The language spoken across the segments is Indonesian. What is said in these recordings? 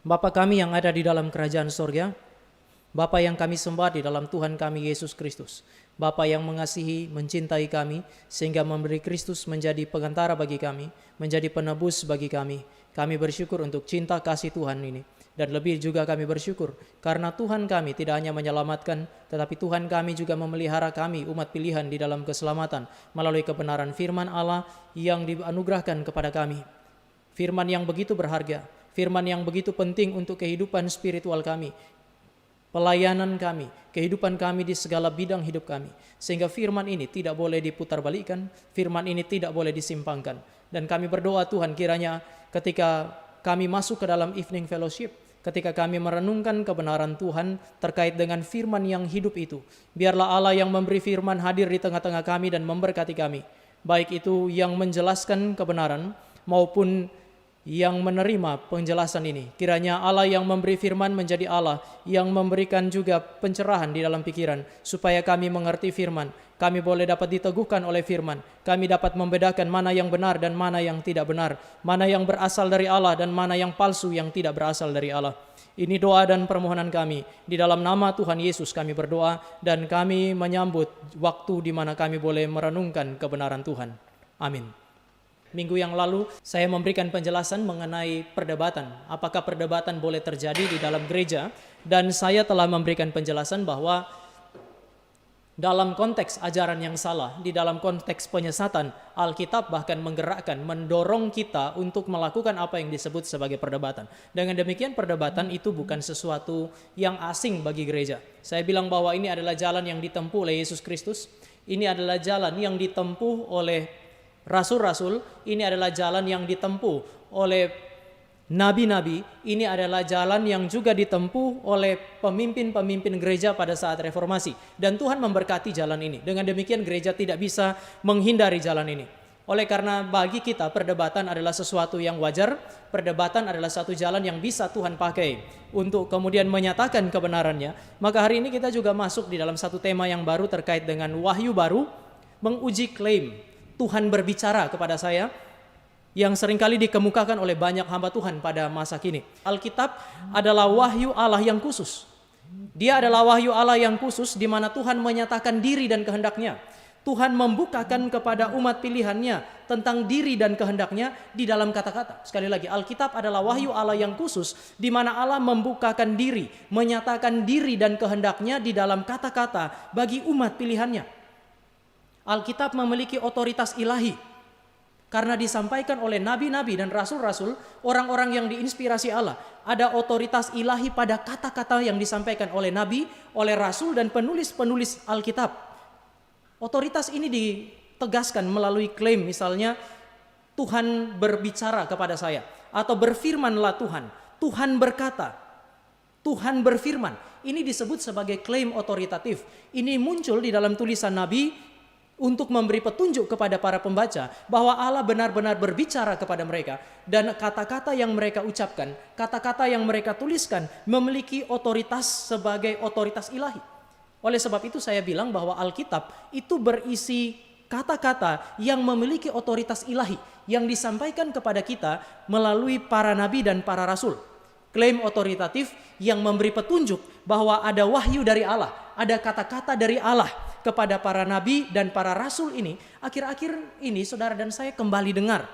Bapa kami yang ada di dalam kerajaan sorga, Bapa yang kami sembah di dalam Tuhan kami Yesus Kristus, Bapa yang mengasihi, mencintai kami, sehingga memberi Kristus menjadi pengantara bagi kami, menjadi penebus bagi kami. Kami bersyukur untuk cinta kasih Tuhan ini. Dan lebih juga kami bersyukur, karena Tuhan kami tidak hanya menyelamatkan, tetapi Tuhan kami juga memelihara kami, umat pilihan di dalam keselamatan, melalui kebenaran firman Allah yang dianugerahkan kepada kami. Firman yang begitu berharga, firman yang begitu penting untuk kehidupan spiritual kami, pelayanan kami, kehidupan kami di segala bidang hidup kami. Sehingga firman ini tidak boleh diputarbalikkan, firman ini tidak boleh disimpangkan. Dan kami berdoa Tuhan, kiranya ketika kami masuk ke dalam evening fellowship, ketika kami merenungkan kebenaran Tuhan terkait dengan firman yang hidup itu, biarlah Allah yang memberi firman hadir di tengah-tengah kami dan memberkati kami, baik itu yang menjelaskan kebenaran maupun yang menerima penjelasan ini. Kiranya Allah yang memberi firman menjadi Allah yang memberikan juga pencerahan di dalam pikiran, supaya kami mengerti firman, kami boleh dapat diteguhkan oleh firman, kami dapat membedakan mana yang benar dan mana yang tidak benar, mana yang berasal dari Allah dan mana yang palsu yang tidak berasal dari Allah. Ini doa dan permohonan kami, di dalam nama Tuhan Yesus kami berdoa, dan kami menyambut waktu di mana kami boleh merenungkan kebenaran Tuhan. Amin. Minggu yang lalu saya memberikan penjelasan mengenai perdebatan. Apakah perdebatan boleh terjadi di dalam gereja? Dan saya telah memberikan penjelasan bahwa dalam konteks ajaran yang salah, di dalam konteks penyesatan, Alkitab bahkan menggerakkan, mendorong kita untuk melakukan apa yang disebut sebagai perdebatan. Dengan demikian perdebatan itu bukan sesuatu yang asing bagi gereja. Saya bilang bahwa ini adalah jalan yang ditempuh oleh Yesus Kristus. Ini adalah jalan yang ditempuh oleh rasul-rasul, ini adalah jalan yang ditempuh oleh nabi-nabi, ini adalah jalan yang juga ditempuh oleh pemimpin-pemimpin gereja pada saat reformasi. Dan Tuhan memberkati jalan ini. Dengan demikian gereja tidak bisa menghindari jalan ini. Oleh karena bagi kita perdebatan adalah sesuatu yang wajar, perdebatan adalah satu jalan yang bisa Tuhan pakai untuk kemudian menyatakan kebenarannya. Maka hari ini kita juga masuk di dalam satu tema yang baru terkait dengan wahyu baru, menguji klaim Tuhan berbicara kepada saya, yang seringkali dikemukakan oleh banyak hamba Tuhan pada masa kini. Alkitab adalah wahyu Allah yang khusus. Dia adalah wahyu Allah yang khusus di mana Tuhan menyatakan diri dan kehendaknya. Tuhan membukakan kepada umat pilihannya tentang diri dan kehendaknya di dalam kata-kata. Sekali lagi, Alkitab adalah wahyu Allah yang khusus di mana Allah membukakan diri, menyatakan diri dan kehendaknya di dalam kata-kata bagi umat pilihannya. Alkitab memiliki otoritas ilahi karena disampaikan oleh nabi-nabi dan rasul-rasul, orang-orang yang diinspirasi Allah. Ada otoritas ilahi pada kata-kata yang disampaikan oleh nabi, oleh rasul dan penulis-penulis Alkitab. Otoritas ini ditegaskan melalui klaim, misalnya Tuhan berbicara kepada saya, atau berfirmanlah Tuhan, Tuhan berkata, Tuhan berfirman. Ini disebut sebagai klaim otoritatif. Ini muncul di dalam tulisan nabi untuk memberi petunjuk kepada para pembaca bahwa Allah benar-benar berbicara kepada mereka, dan kata-kata yang mereka ucapkan, kata-kata yang mereka tuliskan memiliki otoritas sebagai otoritas ilahi. Oleh sebab itu saya bilang bahwa Alkitab itu berisi kata-kata yang memiliki otoritas ilahi yang disampaikan kepada kita melalui para nabi dan para rasul. Klaim otoritatif yang memberi petunjuk bahwa ada wahyu dari Allah, ada kata-kata dari Allah kepada para nabi dan para rasul ini. Akhir-akhir ini saudara dan saya kembali dengar.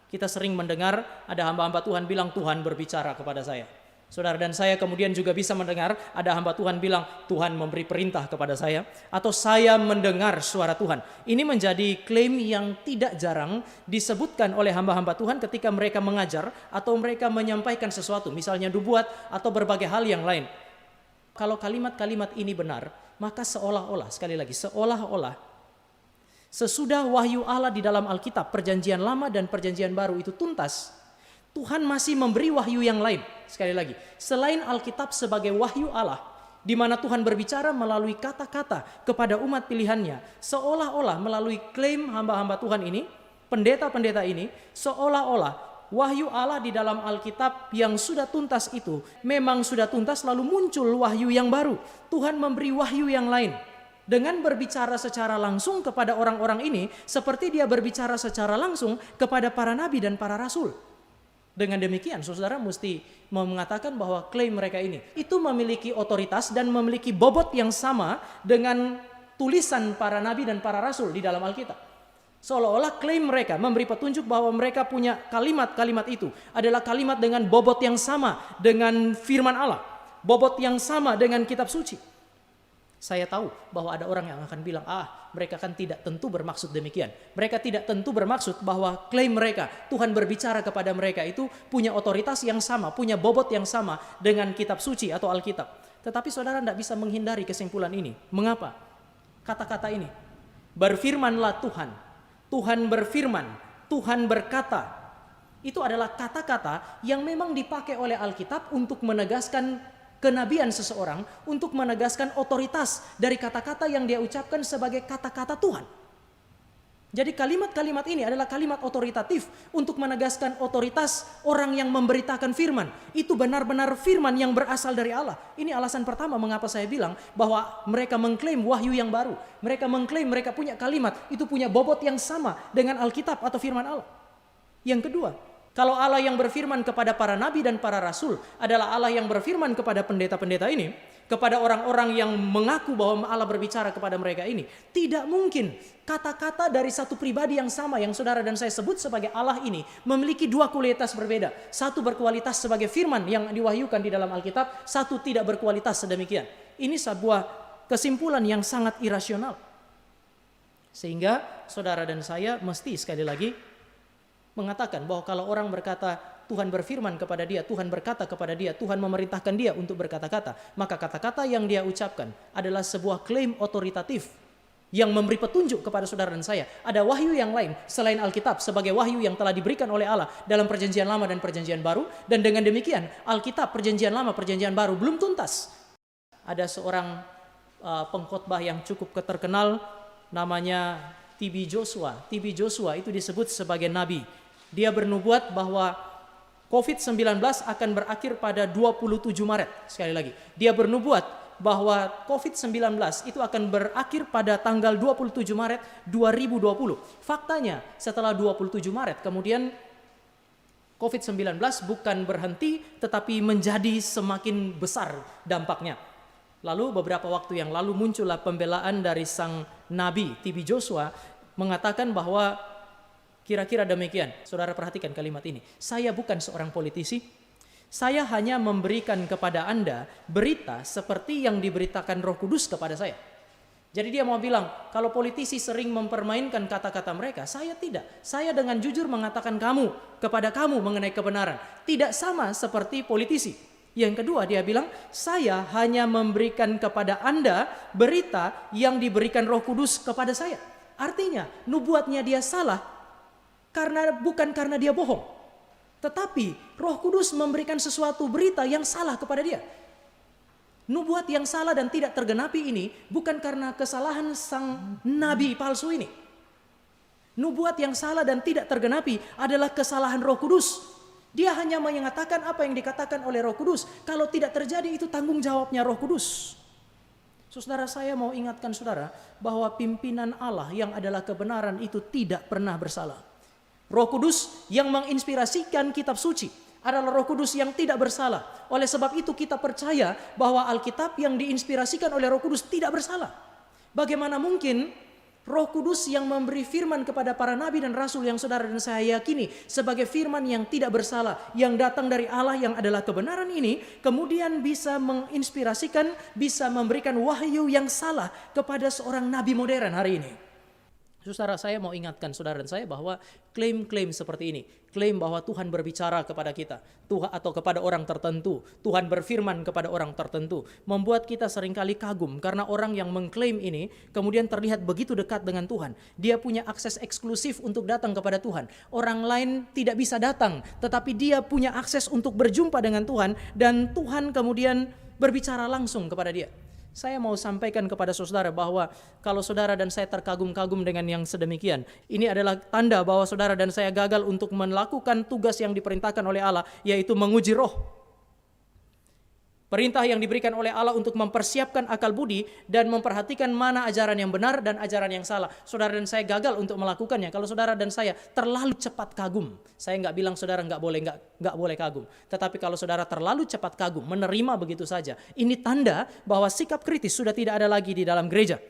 Kita sering mendengar ada hamba-hamba Tuhan bilang Tuhan berbicara kepada saya. Saudara dan saya kemudian juga bisa mendengar ada hamba Tuhan bilang Tuhan memberi perintah kepada saya, atau saya mendengar suara Tuhan. Ini menjadi klaim yang tidak jarang disebutkan oleh hamba-hamba Tuhan ketika mereka mengajar atau mereka menyampaikan sesuatu, misalnya nubuat atau berbagai hal yang lain. Kalau kalimat-kalimat ini benar, maka seolah-olah, sekali lagi, seolah-olah sesudah wahyu Allah di dalam Alkitab, perjanjian lama dan perjanjian baru itu tuntas, Tuhan masih memberi wahyu yang lain. Sekali lagi, selain Alkitab sebagai wahyu Allah, di mana Tuhan berbicara melalui kata-kata kepada umat pilihannya, seolah-olah melalui klaim hamba-hamba Tuhan ini, pendeta-pendeta ini, seolah-olah wahyu Allah di dalam Alkitab yang sudah tuntas itu memang sudah tuntas, lalu muncul wahyu yang baru. Tuhan memberi wahyu yang lain dengan berbicara secara langsung kepada orang-orang ini, seperti dia berbicara secara langsung kepada para nabi dan para rasul. Dengan demikian, saudara mesti mengatakan bahwa klaim mereka ini itu memiliki otoritas dan memiliki bobot yang sama dengan tulisan para nabi dan para rasul di dalam Alkitab. Seolah-olah klaim mereka memberi petunjuk bahwa mereka punya kalimat-kalimat itu adalah kalimat dengan bobot yang sama dengan firman Allah, bobot yang sama dengan kitab suci. Saya tahu bahwa ada orang yang akan bilang, mereka kan tidak tentu bermaksud demikian. Mereka tidak tentu bermaksud bahwa klaim mereka, Tuhan berbicara kepada mereka itu punya otoritas yang sama, punya bobot yang sama dengan kitab suci atau Alkitab. Tetapi saudara tidak bisa menghindari kesimpulan ini. Mengapa? Kata-kata ini, berfirmanlah Tuhan, Tuhan berfirman, Tuhan berkata. Itu adalah kata-kata yang memang dipakai oleh Alkitab untuk menegaskan kenabian seseorang, untuk menegaskan otoritas dari kata-kata yang dia ucapkan sebagai kata-kata Tuhan. Jadi kalimat-kalimat ini adalah kalimat otoritatif untuk menegaskan otoritas orang yang memberitakan firman. Itu benar-benar firman yang berasal dari Allah. Ini alasan pertama mengapa saya bilang bahwa mereka mengklaim wahyu yang baru. Mereka mengklaim mereka punya kalimat, itu punya bobot yang sama dengan Alkitab atau firman Allah. Yang kedua, kalau Allah yang berfirman kepada para nabi dan para rasul adalah Allah yang berfirman kepada pendeta-pendeta ini, kepada orang-orang yang mengaku bahwa Allah berbicara kepada mereka ini, tidak mungkin kata-kata dari satu pribadi yang sama yang saudara dan saya sebut sebagai Allah ini memiliki dua kualitas berbeda. Satu berkualitas sebagai firman yang diwahyukan di dalam Alkitab, satu tidak berkualitas sedemikian. Ini sebuah kesimpulan yang sangat irasional. Sehingga saudara dan saya mesti sekali lagi mengatakan bahwa kalau orang berkata Tuhan berfirman kepada dia, Tuhan berkata kepada dia, Tuhan memerintahkan dia untuk berkata-kata, maka kata-kata yang dia ucapkan adalah sebuah klaim otoritatif yang memberi petunjuk kepada saudara dan saya. Ada wahyu yang lain selain Alkitab sebagai wahyu yang telah diberikan oleh Allah dalam perjanjian lama dan perjanjian baru, dan dengan demikian Alkitab perjanjian lama perjanjian baru belum tuntas. Ada seorang pengkhotbah yang cukup terkenal namanya TB Joshua. TB Joshua itu disebut sebagai nabi. Dia bernubuat bahwa COVID-19 akan berakhir pada 27 Maret. Sekali lagi, dia bernubuat bahwa COVID-19 itu akan berakhir pada tanggal 27 Maret 2020. Faktanya, setelah 27 Maret, kemudian COVID-19 bukan berhenti, tetapi menjadi semakin besar dampaknya. Lalu beberapa waktu yang lalu muncullah pembelaan dari sang nabi TB Joshua mengatakan bahwa kira-kira demikian. Saudara perhatikan kalimat ini. Saya bukan seorang politisi. Saya hanya memberikan kepada Anda berita seperti yang diberitakan Roh Kudus kepada saya. Jadi dia mau bilang, kalau politisi sering mempermainkan kata-kata mereka, saya tidak. Saya dengan jujur mengatakan kepada kamu mengenai kebenaran. Tidak sama seperti politisi. Yang kedua dia bilang, saya hanya memberikan kepada Anda berita yang diberikan Roh Kudus kepada saya. Artinya, nubuatnya dia salah bukan karena dia bohong. Tetapi Roh Kudus memberikan sesuatu berita yang salah kepada dia. Nubuat yang salah dan tidak tergenapi ini bukan karena kesalahan sang nabi palsu ini. Nubuat yang salah dan tidak tergenapi adalah kesalahan Roh Kudus. Dia hanya mengatakan apa yang dikatakan oleh Roh Kudus. Kalau tidak terjadi itu tanggung jawabnya Roh Kudus. Saudara, saya mau ingatkan saudara bahwa pimpinan Allah yang adalah kebenaran itu tidak pernah bersalah. Roh Kudus yang menginspirasikan kitab suci adalah Roh Kudus yang tidak bersalah. Oleh sebab itu kita percaya bahwa Alkitab yang diinspirasikan oleh Roh Kudus tidak bersalah. Bagaimana mungkin Roh Kudus yang memberi firman kepada para nabi dan rasul yang saudara dan saya yakini sebagai firman yang tidak bersalah, yang datang dari Allah yang adalah kebenaran ini, kemudian bisa menginspirasikan, bisa memberikan wahyu yang salah kepada seorang nabi modern hari ini. Saudara, saya mau ingatkan saudara dan saya bahwa klaim-klaim seperti ini, klaim bahwa Tuhan berbicara kepada kita, Tuhan atau kepada orang tertentu, Tuhan berfirman kepada orang tertentu, membuat kita seringkali kagum karena orang yang mengklaim ini kemudian terlihat begitu dekat dengan Tuhan. Dia punya akses eksklusif untuk datang kepada Tuhan. Orang lain tidak bisa datang, tetapi dia punya akses untuk berjumpa dengan Tuhan dan Tuhan kemudian berbicara langsung kepada dia. Saya mau sampaikan kepada saudara bahwa kalau saudara dan saya terkagum-kagum dengan yang sedemikian, ini adalah tanda bahwa saudara dan saya gagal untuk melakukan tugas yang diperintahkan oleh Allah, yaitu menguji roh. Perintah yang diberikan oleh Allah untuk mempersiapkan akal budi dan memperhatikan mana ajaran yang benar dan ajaran yang salah. Saudara dan saya gagal untuk melakukannya. Kalau saudara dan saya terlalu cepat kagum, saya nggak bilang saudara nggak boleh kagum. Tetapi kalau saudara terlalu cepat kagum, menerima begitu saja, ini tanda bahwa sikap kritis sudah tidak ada lagi di dalam gereja.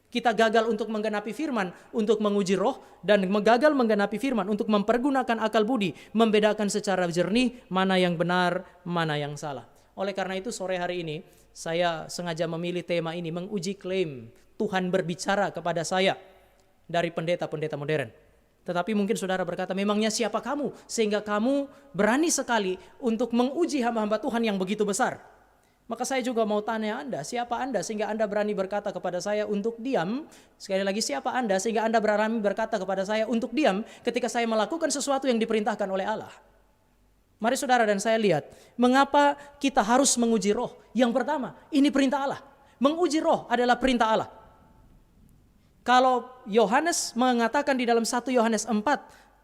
Kita gagal untuk menggenapi firman, untuk menguji roh, dan gagal menggenapi firman untuk mempergunakan akal budi, membedakan secara jernih mana yang benar, mana yang salah. Oleh karena itu sore hari ini saya sengaja memilih tema ini, menguji klaim Tuhan berbicara kepada saya dari pendeta-pendeta modern. Tetapi mungkin saudara berkata, memangnya siapa kamu sehingga kamu berani sekali untuk menguji hamba-hamba Tuhan yang begitu besar? Maka saya juga mau tanya Anda, siapa Anda sehingga Anda berani berkata kepada saya untuk diam? Sekali lagi, siapa Anda sehingga Anda berani berkata kepada saya untuk diam ketika saya melakukan sesuatu yang diperintahkan oleh Allah? Mari saudara dan saya lihat, mengapa kita harus menguji roh. Yang pertama, ini perintah Allah. Menguji roh adalah perintah Allah. Kalau Yohanes mengatakan di dalam 1 Yohanes 4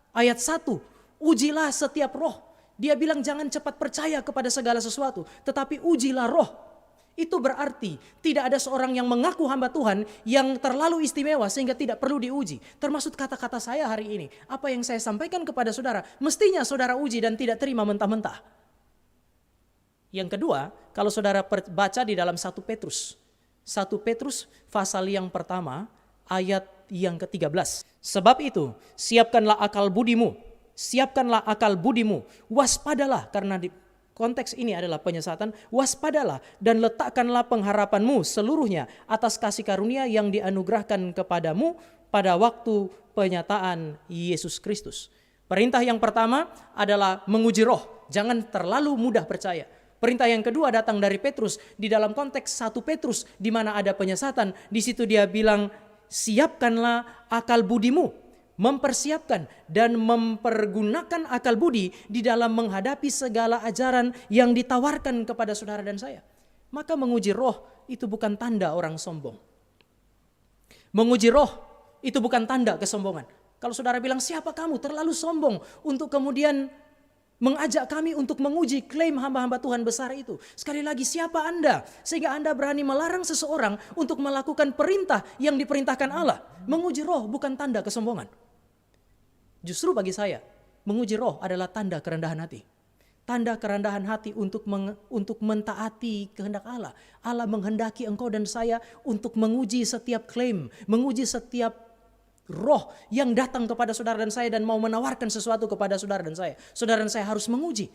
ayat 1, ujilah setiap roh. Dia bilang jangan cepat percaya kepada segala sesuatu, tetapi ujilah roh. Itu berarti tidak ada seorang yang mengaku hamba Tuhan yang terlalu istimewa sehingga tidak perlu diuji. Termasuk kata-kata saya hari ini. Apa yang saya sampaikan kepada saudara, mestinya saudara uji dan tidak terima mentah-mentah. Yang kedua, kalau saudara baca di dalam 1 Petrus. 1 Petrus pasal yang pertama ayat yang ke-13. Sebab itu, siapkanlah akal budimu. Siapkanlah akal budimu. Waspadalah, karena di konteks ini adalah penyesatan. Waspadalah dan letakkanlah pengharapanmu seluruhnya atas kasih karunia yang dianugerahkan kepadamu pada waktu penyataan Yesus Kristus. Perintah yang pertama adalah menguji roh. Jangan terlalu mudah percaya. Perintah yang kedua datang dari Petrus di dalam konteks 1 Petrus di mana ada penyesatan. Di situ dia bilang, siapkanlah akal budimu. Mempersiapkan dan mempergunakan akal budi di dalam menghadapi segala ajaran yang ditawarkan kepada saudara dan saya. Maka menguji roh itu bukan tanda orang sombong. Menguji roh itu bukan tanda kesombongan. Kalau saudara bilang, siapa kamu terlalu sombong untuk kemudian mengajak kami untuk menguji klaim hamba-hamba Tuhan besar itu. Sekali lagi, siapa Anda sehingga Anda berani melarang seseorang untuk melakukan perintah yang diperintahkan Allah? Menguji roh bukan tanda kesombongan. Justru bagi saya, menguji roh adalah tanda kerendahan hati. Tanda kerendahan hati untuk mentaati kehendak Allah. Allah menghendaki engkau dan saya untuk menguji setiap klaim, menguji setiap roh yang datang kepada saudara dan saya dan mau menawarkan sesuatu kepada saudara dan saya. Saudara dan saya harus menguji.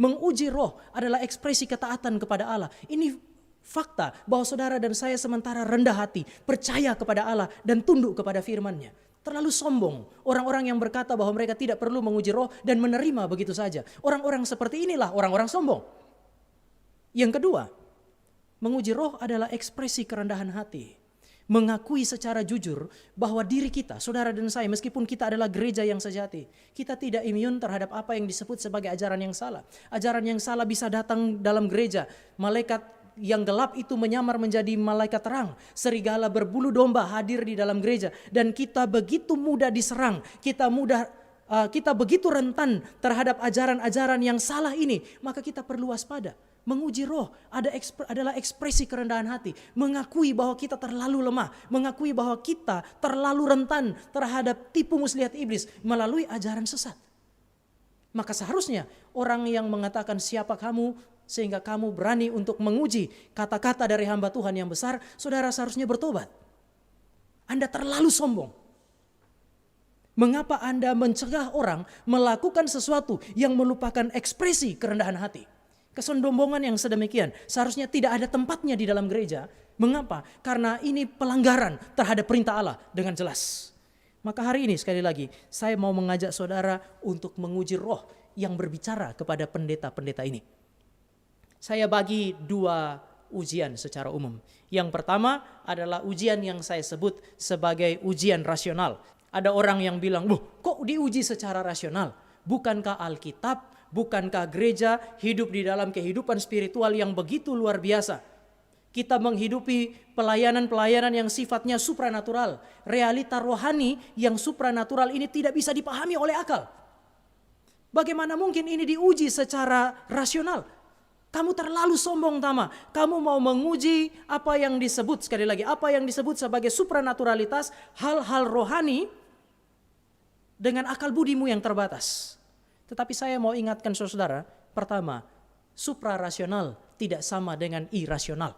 Menguji roh adalah ekspresi ketaatan kepada Allah. Ini fakta bahwa saudara dan saya sementara rendah hati, percaya kepada Allah dan tunduk kepada firman-Nya. Terlalu sombong orang-orang yang berkata bahwa mereka tidak perlu menguji roh dan menerima begitu saja. Orang-orang seperti inilah orang-orang sombong. Yang kedua, menguji roh adalah ekspresi kerendahan hati. Mengakui secara jujur bahwa diri kita, saudara dan saya, meskipun kita adalah gereja yang sejati, kita tidak imun terhadap apa yang disebut sebagai ajaran yang salah. Ajaran yang salah bisa datang dalam gereja. Malaikat yang gelap itu menyamar menjadi malaikat terang. Serigala berbulu domba hadir di dalam gereja. Dan kita begitu mudah diserang. Kita begitu rentan terhadap ajaran-ajaran yang salah ini. Maka kita perlu waspada. Menguji roh adalah ekspresi kerendahan hati. Mengakui bahwa kita terlalu lemah. Mengakui bahwa kita terlalu rentan terhadap tipu muslihat iblis melalui ajaran sesat. Maka seharusnya orang yang mengatakan siapa kamu sehingga kamu berani untuk menguji kata-kata dari hamba Tuhan yang besar, saudara seharusnya bertobat. Anda terlalu sombong. Mengapa Anda mencegah orang melakukan sesuatu yang melupakan ekspresi kerendahan hati? Kesombongan yang sedemikian seharusnya tidak ada tempatnya di dalam gereja. Mengapa? Karena ini pelanggaran terhadap perintah Allah dengan jelas. Maka hari ini sekali lagi saya mau mengajak saudara untuk menguji roh yang berbicara kepada pendeta-pendeta ini. Saya bagi 2 ujian secara umum. Yang pertama adalah ujian yang saya sebut sebagai ujian rasional. Ada orang yang bilang, kok diuji secara rasional? Bukankah Alkitab, bukankah gereja hidup di dalam kehidupan spiritual yang begitu luar biasa? Kita menghidupi pelayanan-pelayanan yang sifatnya supranatural. Realita rohani yang supranatural ini tidak bisa dipahami oleh akal. Bagaimana mungkin ini diuji secara rasional? Kamu terlalu sombong, Tama. Kamu mau menguji apa yang disebut, sekali lagi, apa yang disebut sebagai supranaturalitas, hal-hal rohani dengan akal budimu yang terbatas. Tetapi saya mau ingatkan saudara, pertama, suprarasional tidak sama dengan irasional.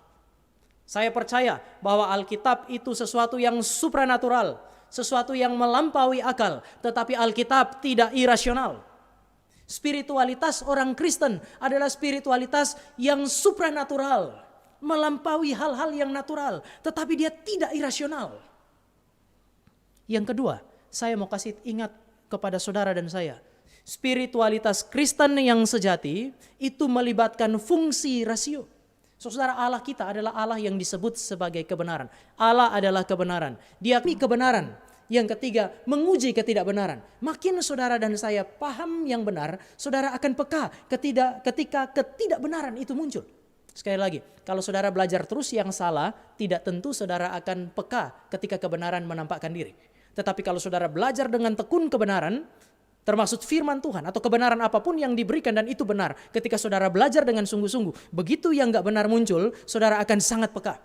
Saya percaya bahwa Alkitab itu sesuatu yang supranatural, sesuatu yang melampaui akal, tetapi Alkitab tidak irasional. Spiritualitas orang Kristen adalah spiritualitas yang supranatural, melampaui hal-hal yang natural, tetapi dia tidak irasional. Yang kedua, saya mau kasih ingat kepada saudara dan saya, spiritualitas Kristen yang sejati itu melibatkan fungsi rasio. Saudara, Allah kita adalah Allah yang disebut sebagai kebenaran. Allah adalah kebenaran. Dia kebenaran. Yang ketiga, menguji ketidakbenaran. Makin saudara dan saya paham yang benar, saudara akan peka ketika ketidakbenaran itu muncul. Sekali lagi, kalau saudara belajar terus yang salah, tidak tentu saudara akan peka ketika kebenaran menampakkan diri. Tetapi kalau saudara belajar dengan tekun kebenaran, termasuk firman Tuhan atau kebenaran apapun yang diberikan dan itu benar, ketika saudara belajar dengan sungguh-sungguh, begitu yang gak benar muncul, saudara akan sangat peka.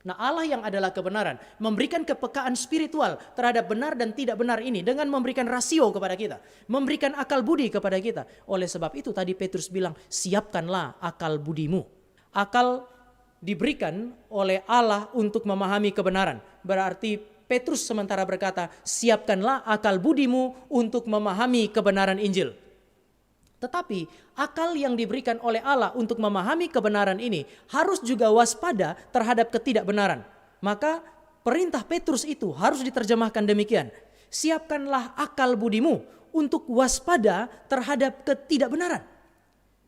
Nah, Allah yang adalah kebenaran memberikan kepekaan spiritual terhadap benar dan tidak benar ini dengan memberikan rasio kepada kita, memberikan akal budi kepada kita. Oleh sebab itu tadi Petrus bilang, siapkanlah akal budimu. Akal diberikan oleh Allah untuk memahami kebenaran. Berarti Petrus sementara berkata, siapkanlah akal budimu untuk memahami kebenaran Injil. Tetapi akal yang diberikan oleh Allah untuk memahami kebenaran ini harus juga waspada terhadap ketidakbenaran. Maka perintah Petrus itu harus diterjemahkan demikian. Siapkanlah akal budimu untuk waspada terhadap ketidakbenaran.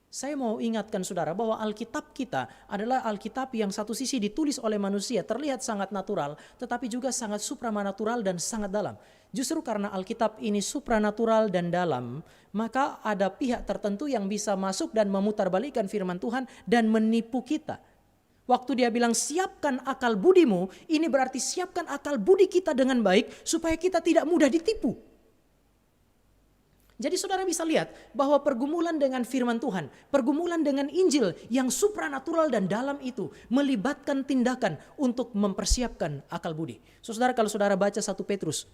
Saya mau ingatkan saudara bahwa Alkitab kita adalah Alkitab yang satu sisi ditulis oleh manusia, terlihat sangat natural, tetapi juga sangat supranatural dan sangat dalam. Justru karena Alkitab ini supranatural dan dalam, maka ada pihak tertentu yang bisa masuk dan memutarbalikkan firman Tuhan dan menipu kita. Waktu dia bilang siapkan akal budimu, ini berarti siapkan akal budi kita dengan baik supaya kita tidak mudah ditipu. Jadi saudara bisa lihat bahwa pergumulan dengan firman Tuhan, pergumulan dengan Injil yang supranatural dan dalam itu melibatkan tindakan untuk mempersiapkan akal budi. Saudara, kalau saudara baca 1 Petrus,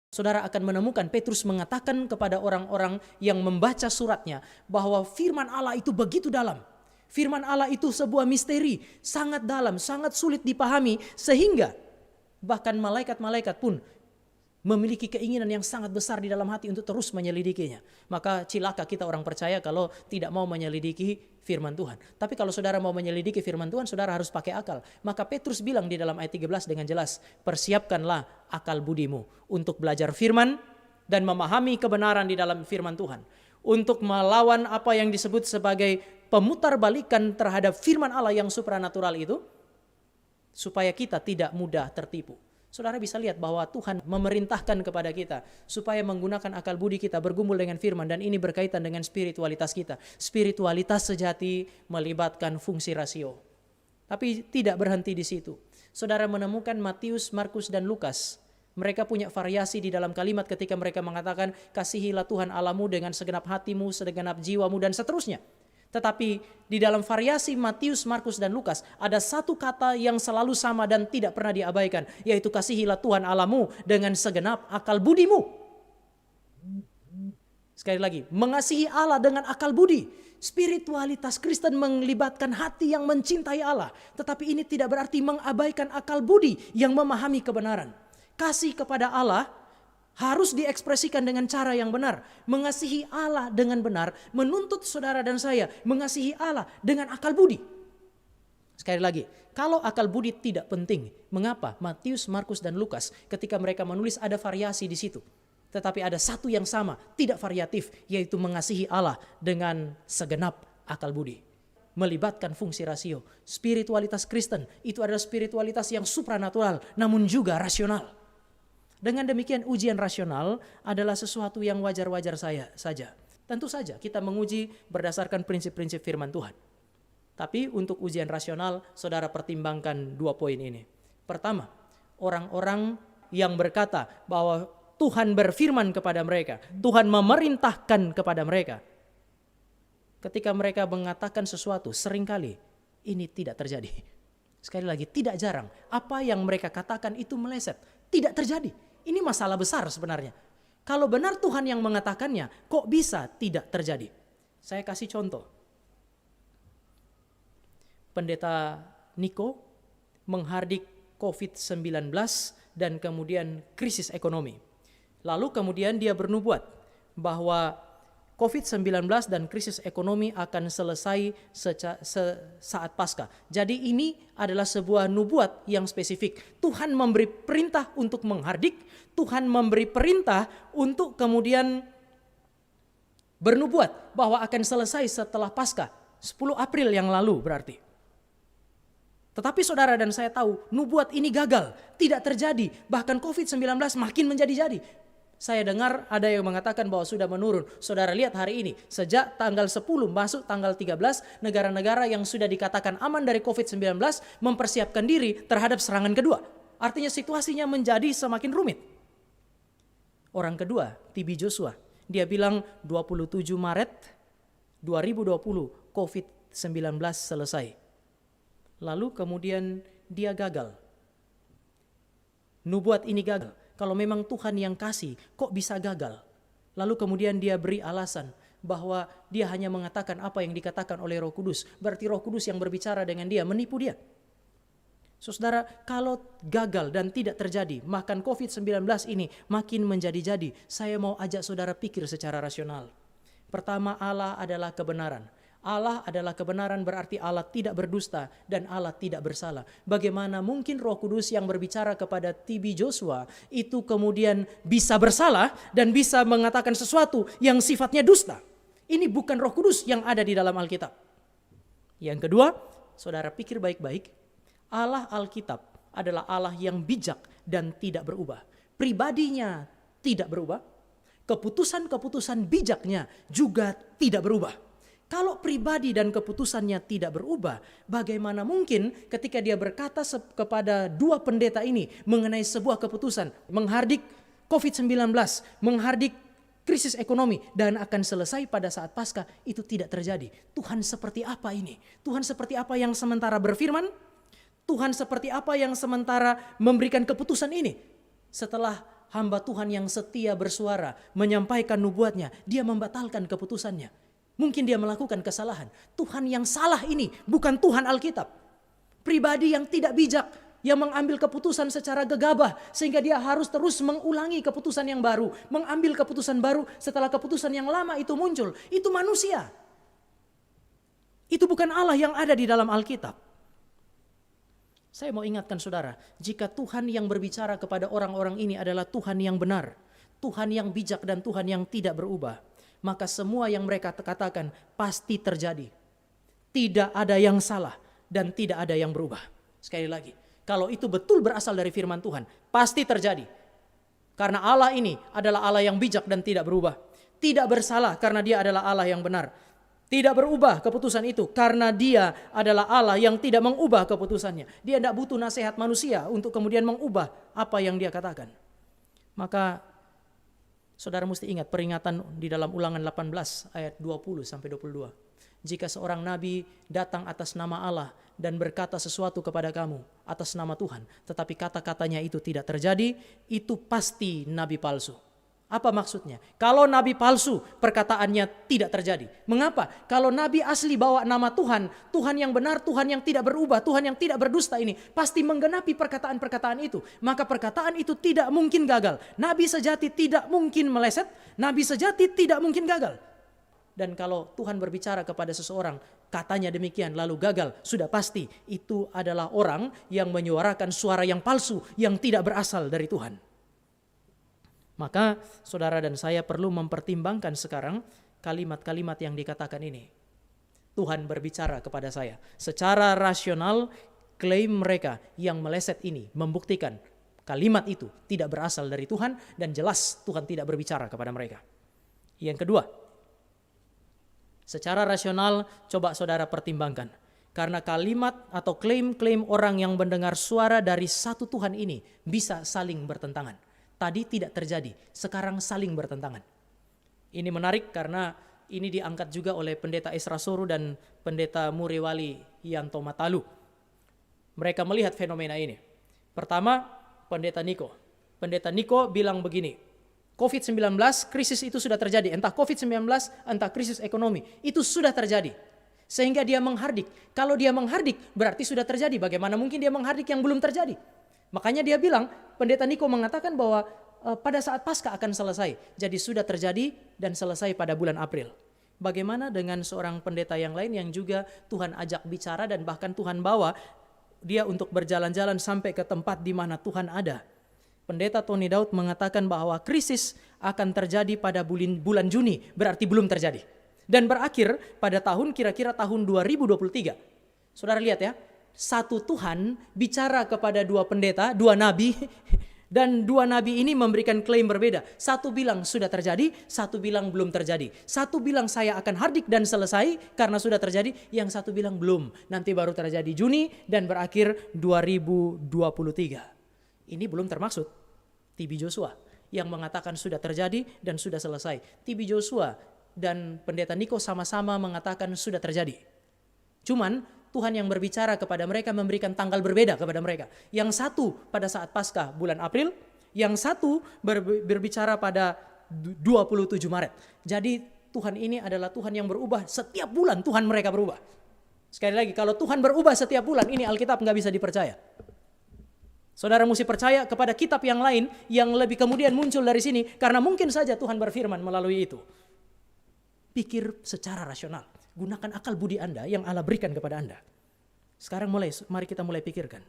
saudara akan menemukan Petrus mengatakan kepada orang-orang yang membaca suratnya bahwa firman Allah itu begitu dalam. Firman Allah itu sebuah misteri, sangat dalam, sangat sulit dipahami, sehingga bahkan malaikat-malaikat pun memiliki keinginan yang sangat besar di dalam hati untuk terus menyelidikinya. Maka cilaka kita orang percaya kalau tidak mau menyelidiki firman Tuhan. Tapi kalau saudara mau menyelidiki firman Tuhan, saudara harus pakai akal. Maka Petrus bilang di dalam ayat 13 dengan jelas, persiapkanlah akal budimu untuk belajar firman dan memahami kebenaran di dalam firman Tuhan. Untuk melawan apa yang disebut sebagai pemutarbalikan terhadap firman Allah yang supranatural itu, supaya kita tidak mudah tertipu. Saudara bisa lihat bahwa Tuhan memerintahkan kepada kita supaya menggunakan akal budi kita bergumul dengan firman, dan ini berkaitan dengan spiritualitas kita. Spiritualitas sejati melibatkan fungsi rasio. Tapi tidak berhenti di situ. Saudara menemukan Matius, Markus, dan Lukas. Mereka punya variasi di dalam kalimat ketika mereka mengatakan kasihilah Tuhan Allahmu dengan segenap hatimu, segenap jiwamu, dan seterusnya. Tetapi di dalam variasi Matius, Markus, dan Lukas ada satu kata yang selalu sama dan tidak pernah diabaikan, yaitu kasihilah Tuhan Allahmu dengan segenap akal budimu. Sekali lagi, mengasihi Allah dengan akal budi. Spiritualitas Kristen melibatkan hati yang mencintai Allah, tetapi ini tidak berarti mengabaikan akal budi yang memahami kebenaran. Kasih kepada Allah harus diekspresikan dengan cara yang benar. Mengasihi Allah dengan benar menuntut saudara dan saya mengasihi Allah dengan akal budi. Sekali lagi, kalau akal budi tidak penting, mengapa Matius, Markus, dan Lukas ketika mereka menulis ada variasi di situ? Tetapi ada satu yang sama, tidak variatif, yaitu mengasihi Allah dengan segenap akal budi. Melibatkan fungsi rasio. Spiritualitas Kristen itu adalah spiritualitas yang supranatural namun juga rasional. Dengan demikian ujian rasional adalah sesuatu yang wajar-wajar saja. Tentu saja kita menguji berdasarkan prinsip-prinsip firman Tuhan. Tapi untuk ujian rasional, saudara pertimbangkan 2 poin ini. Pertama, orang-orang yang berkata bahwa Tuhan berfirman kepada mereka, Tuhan memerintahkan kepada mereka. ketika mereka mengatakan sesuatu, seringkali ini tidak terjadi. Sekali lagi, tidak jarang. Apa yang mereka katakan itu meleset. Tidak terjadi. Ini masalah besar sebenarnya. Kalau benar Tuhan yang mengatakannya, kok bisa tidak terjadi? Saya kasih contoh. Pendeta Niko menghardik COVID-19 dan kemudian krisis ekonomi. Lalu kemudian dia bernubuat bahwa COVID-19 dan krisis ekonomi akan selesai saat Paskah. Jadi ini adalah sebuah nubuat yang spesifik. Tuhan memberi perintah untuk menghardik, Tuhan memberi perintah untuk kemudian bernubuat bahwa akan selesai setelah Paskah, 10 April yang lalu berarti. Tetapi saudara dan saya tahu, nubuat ini gagal, tidak terjadi, bahkan COVID-19 makin menjadi-jadi. Saya dengar ada yang mengatakan bahwa sudah menurun. Saudara lihat hari ini, sejak tanggal 10 masuk tanggal 13, negara-negara yang sudah dikatakan aman dari COVID-19 mempersiapkan diri terhadap serangan kedua. Artinya situasinya menjadi semakin rumit. Orang kedua, TB Joshua, dia bilang 27 Maret 2020 COVID-19 selesai. Lalu kemudian dia gagal. Nubuat ini gagal. Kalau memang Tuhan yang kasih, kok bisa gagal? Lalu kemudian dia beri alasan bahwa dia hanya mengatakan apa yang dikatakan oleh Roh Kudus. Berarti Roh Kudus yang berbicara dengan dia, menipu dia. Saudara, kalau gagal dan tidak terjadi, makan COVID-19 ini makin menjadi-jadi. Saya mau ajak saudara pikir secara rasional. Pertama, Allah adalah kebenaran. Allah adalah kebenaran, berarti Allah tidak berdusta dan Allah tidak bersalah. Bagaimana mungkin Roh Kudus yang berbicara kepada TB Joshua itu kemudian bisa bersalah dan bisa mengatakan sesuatu yang sifatnya dusta? Ini bukan Roh Kudus yang ada di dalam Alkitab. Yang kedua, saudara pikir baik-baik. Allah Alkitab adalah Allah yang bijak dan tidak berubah. Pribadinya tidak berubah. Keputusan-keputusan bijaknya juga tidak berubah. Kalau pribadi dan keputusannya tidak berubah, bagaimana mungkin ketika dia berkata kepada dua pendeta ini mengenai sebuah keputusan, menghardik COVID-19, menghardik krisis ekonomi, dan akan selesai pada saat Paskah, itu tidak terjadi. Tuhan seperti apa ini? Tuhan seperti apa yang sementara berfirman? Tuhan seperti apa yang sementara memberikan keputusan ini? Setelah hamba Tuhan yang setia bersuara, menyampaikan nubuatnya, dia membatalkan keputusannya. Mungkin dia melakukan kesalahan. Tuhan yang salah ini bukan Tuhan Alkitab. Pribadi yang tidak bijak, yang mengambil keputusan secara gegabah, sehingga dia harus terus mengulangi keputusan yang baru, mengambil keputusan baru setelah keputusan yang lama itu muncul. Itu manusia. Itu bukan Allah yang ada di dalam Alkitab. Saya mau ingatkan saudara, jika Tuhan yang berbicara kepada orang-orang ini adalah Tuhan yang benar, Tuhan yang bijak dan Tuhan yang tidak berubah, maka semua yang mereka katakan pasti terjadi. Tidak ada yang salah dan tidak ada yang berubah. Sekali lagi, kalau itu betul berasal dari firman Tuhan, pasti terjadi. Karena Allah ini adalah Allah yang bijak dan tidak berubah. Tidak bersalah karena dia adalah Allah yang benar. Tidak berubah keputusan itu karena dia adalah Allah yang tidak mengubah keputusannya. Dia tidak butuh nasihat manusia untuk kemudian mengubah apa yang dia katakan. Maka saudara mesti ingat peringatan di dalam Ulangan 18 ayat 20 sampai 22. Jika seorang nabi datang atas nama Allah dan berkata sesuatu kepada kamu atas nama Tuhan, tetapi kata-katanya itu tidak terjadi, itu pasti nabi palsu. Apa maksudnya? Kalau nabi palsu, perkataannya tidak terjadi. Mengapa? Kalau nabi asli bawa nama Tuhan, Tuhan yang benar, Tuhan yang tidak berubah, Tuhan yang tidak berdusta ini, pasti menggenapi perkataan-perkataan itu. Maka perkataan itu tidak mungkin gagal. Nabi sejati tidak mungkin meleset, nabi sejati tidak mungkin gagal. Dan kalau Tuhan berbicara kepada seseorang, katanya demikian lalu gagal, sudah pasti itu adalah orang yang menyuarakan suara yang palsu, yang tidak berasal dari Tuhan. Maka saudara dan saya perlu mempertimbangkan sekarang kalimat-kalimat yang dikatakan ini. Tuhan berbicara kepada saya. Secara rasional, klaim mereka yang meleset ini membuktikan kalimat itu tidak berasal dari Tuhan dan jelas Tuhan tidak berbicara kepada mereka. Yang kedua, secara rasional coba saudara pertimbangkan. Karena kalimat atau klaim-klaim orang yang mendengar suara dari satu Tuhan ini bisa saling bertentangan. Tadi tidak terjadi, sekarang saling bertentangan. Ini menarik karena ini diangkat juga oleh pendeta Esra Soru dan pendeta Muriwali Yanto Matalu. Mereka melihat fenomena ini. Pertama, pendeta Niko. Pendeta Niko bilang begini, COVID-19, krisis itu sudah terjadi. Entah COVID-19, entah krisis ekonomi. Itu sudah terjadi. Sehingga dia menghardik. Kalau dia menghardik, berarti sudah terjadi. Bagaimana mungkin dia menghardik yang belum terjadi? Makanya dia bilang, pendeta Niko mengatakan bahwa pada saat Paskah akan selesai. Jadi sudah terjadi dan selesai pada bulan April. Bagaimana dengan seorang pendeta yang lain yang juga Tuhan ajak bicara dan bahkan Tuhan bawa dia untuk berjalan-jalan sampai ke tempat di mana Tuhan ada. Pendeta Tony Daud mengatakan bahwa krisis akan terjadi pada bulan Juni, berarti belum terjadi. Dan berakhir pada kira-kira tahun 2023. Saudara lihat ya, satu Tuhan bicara kepada dua pendeta, dua nabi, dan dua nabi ini memberikan klaim berbeda. Satu bilang sudah terjadi, satu bilang belum terjadi. Satu bilang saya akan hardik dan selesai karena sudah terjadi, yang satu bilang belum, nanti baru terjadi Juni dan berakhir 2023. Ini belum termaksud TB Joshua yang mengatakan sudah terjadi dan sudah selesai. TB Joshua dan pendeta Niko sama-sama mengatakan sudah terjadi. Cuman Tuhan yang berbicara kepada mereka memberikan tanggal berbeda kepada mereka. Yang satu pada saat Paskah bulan April, yang satu berbicara pada 27 Maret. Jadi Tuhan ini adalah Tuhan yang berubah setiap bulan. Tuhan mereka berubah. Sekali lagi, kalau Tuhan berubah setiap bulan, ini Alkitab nggak bisa dipercaya. Saudara mesti percaya kepada kitab yang lain yang lebih kemudian muncul dari sini, karena mungkin saja Tuhan berfirman melalui itu. Pikir secara rasional. Gunakan akal budi Anda yang Allah berikan kepada Anda. Sekarang mari kita mulai pikirkan.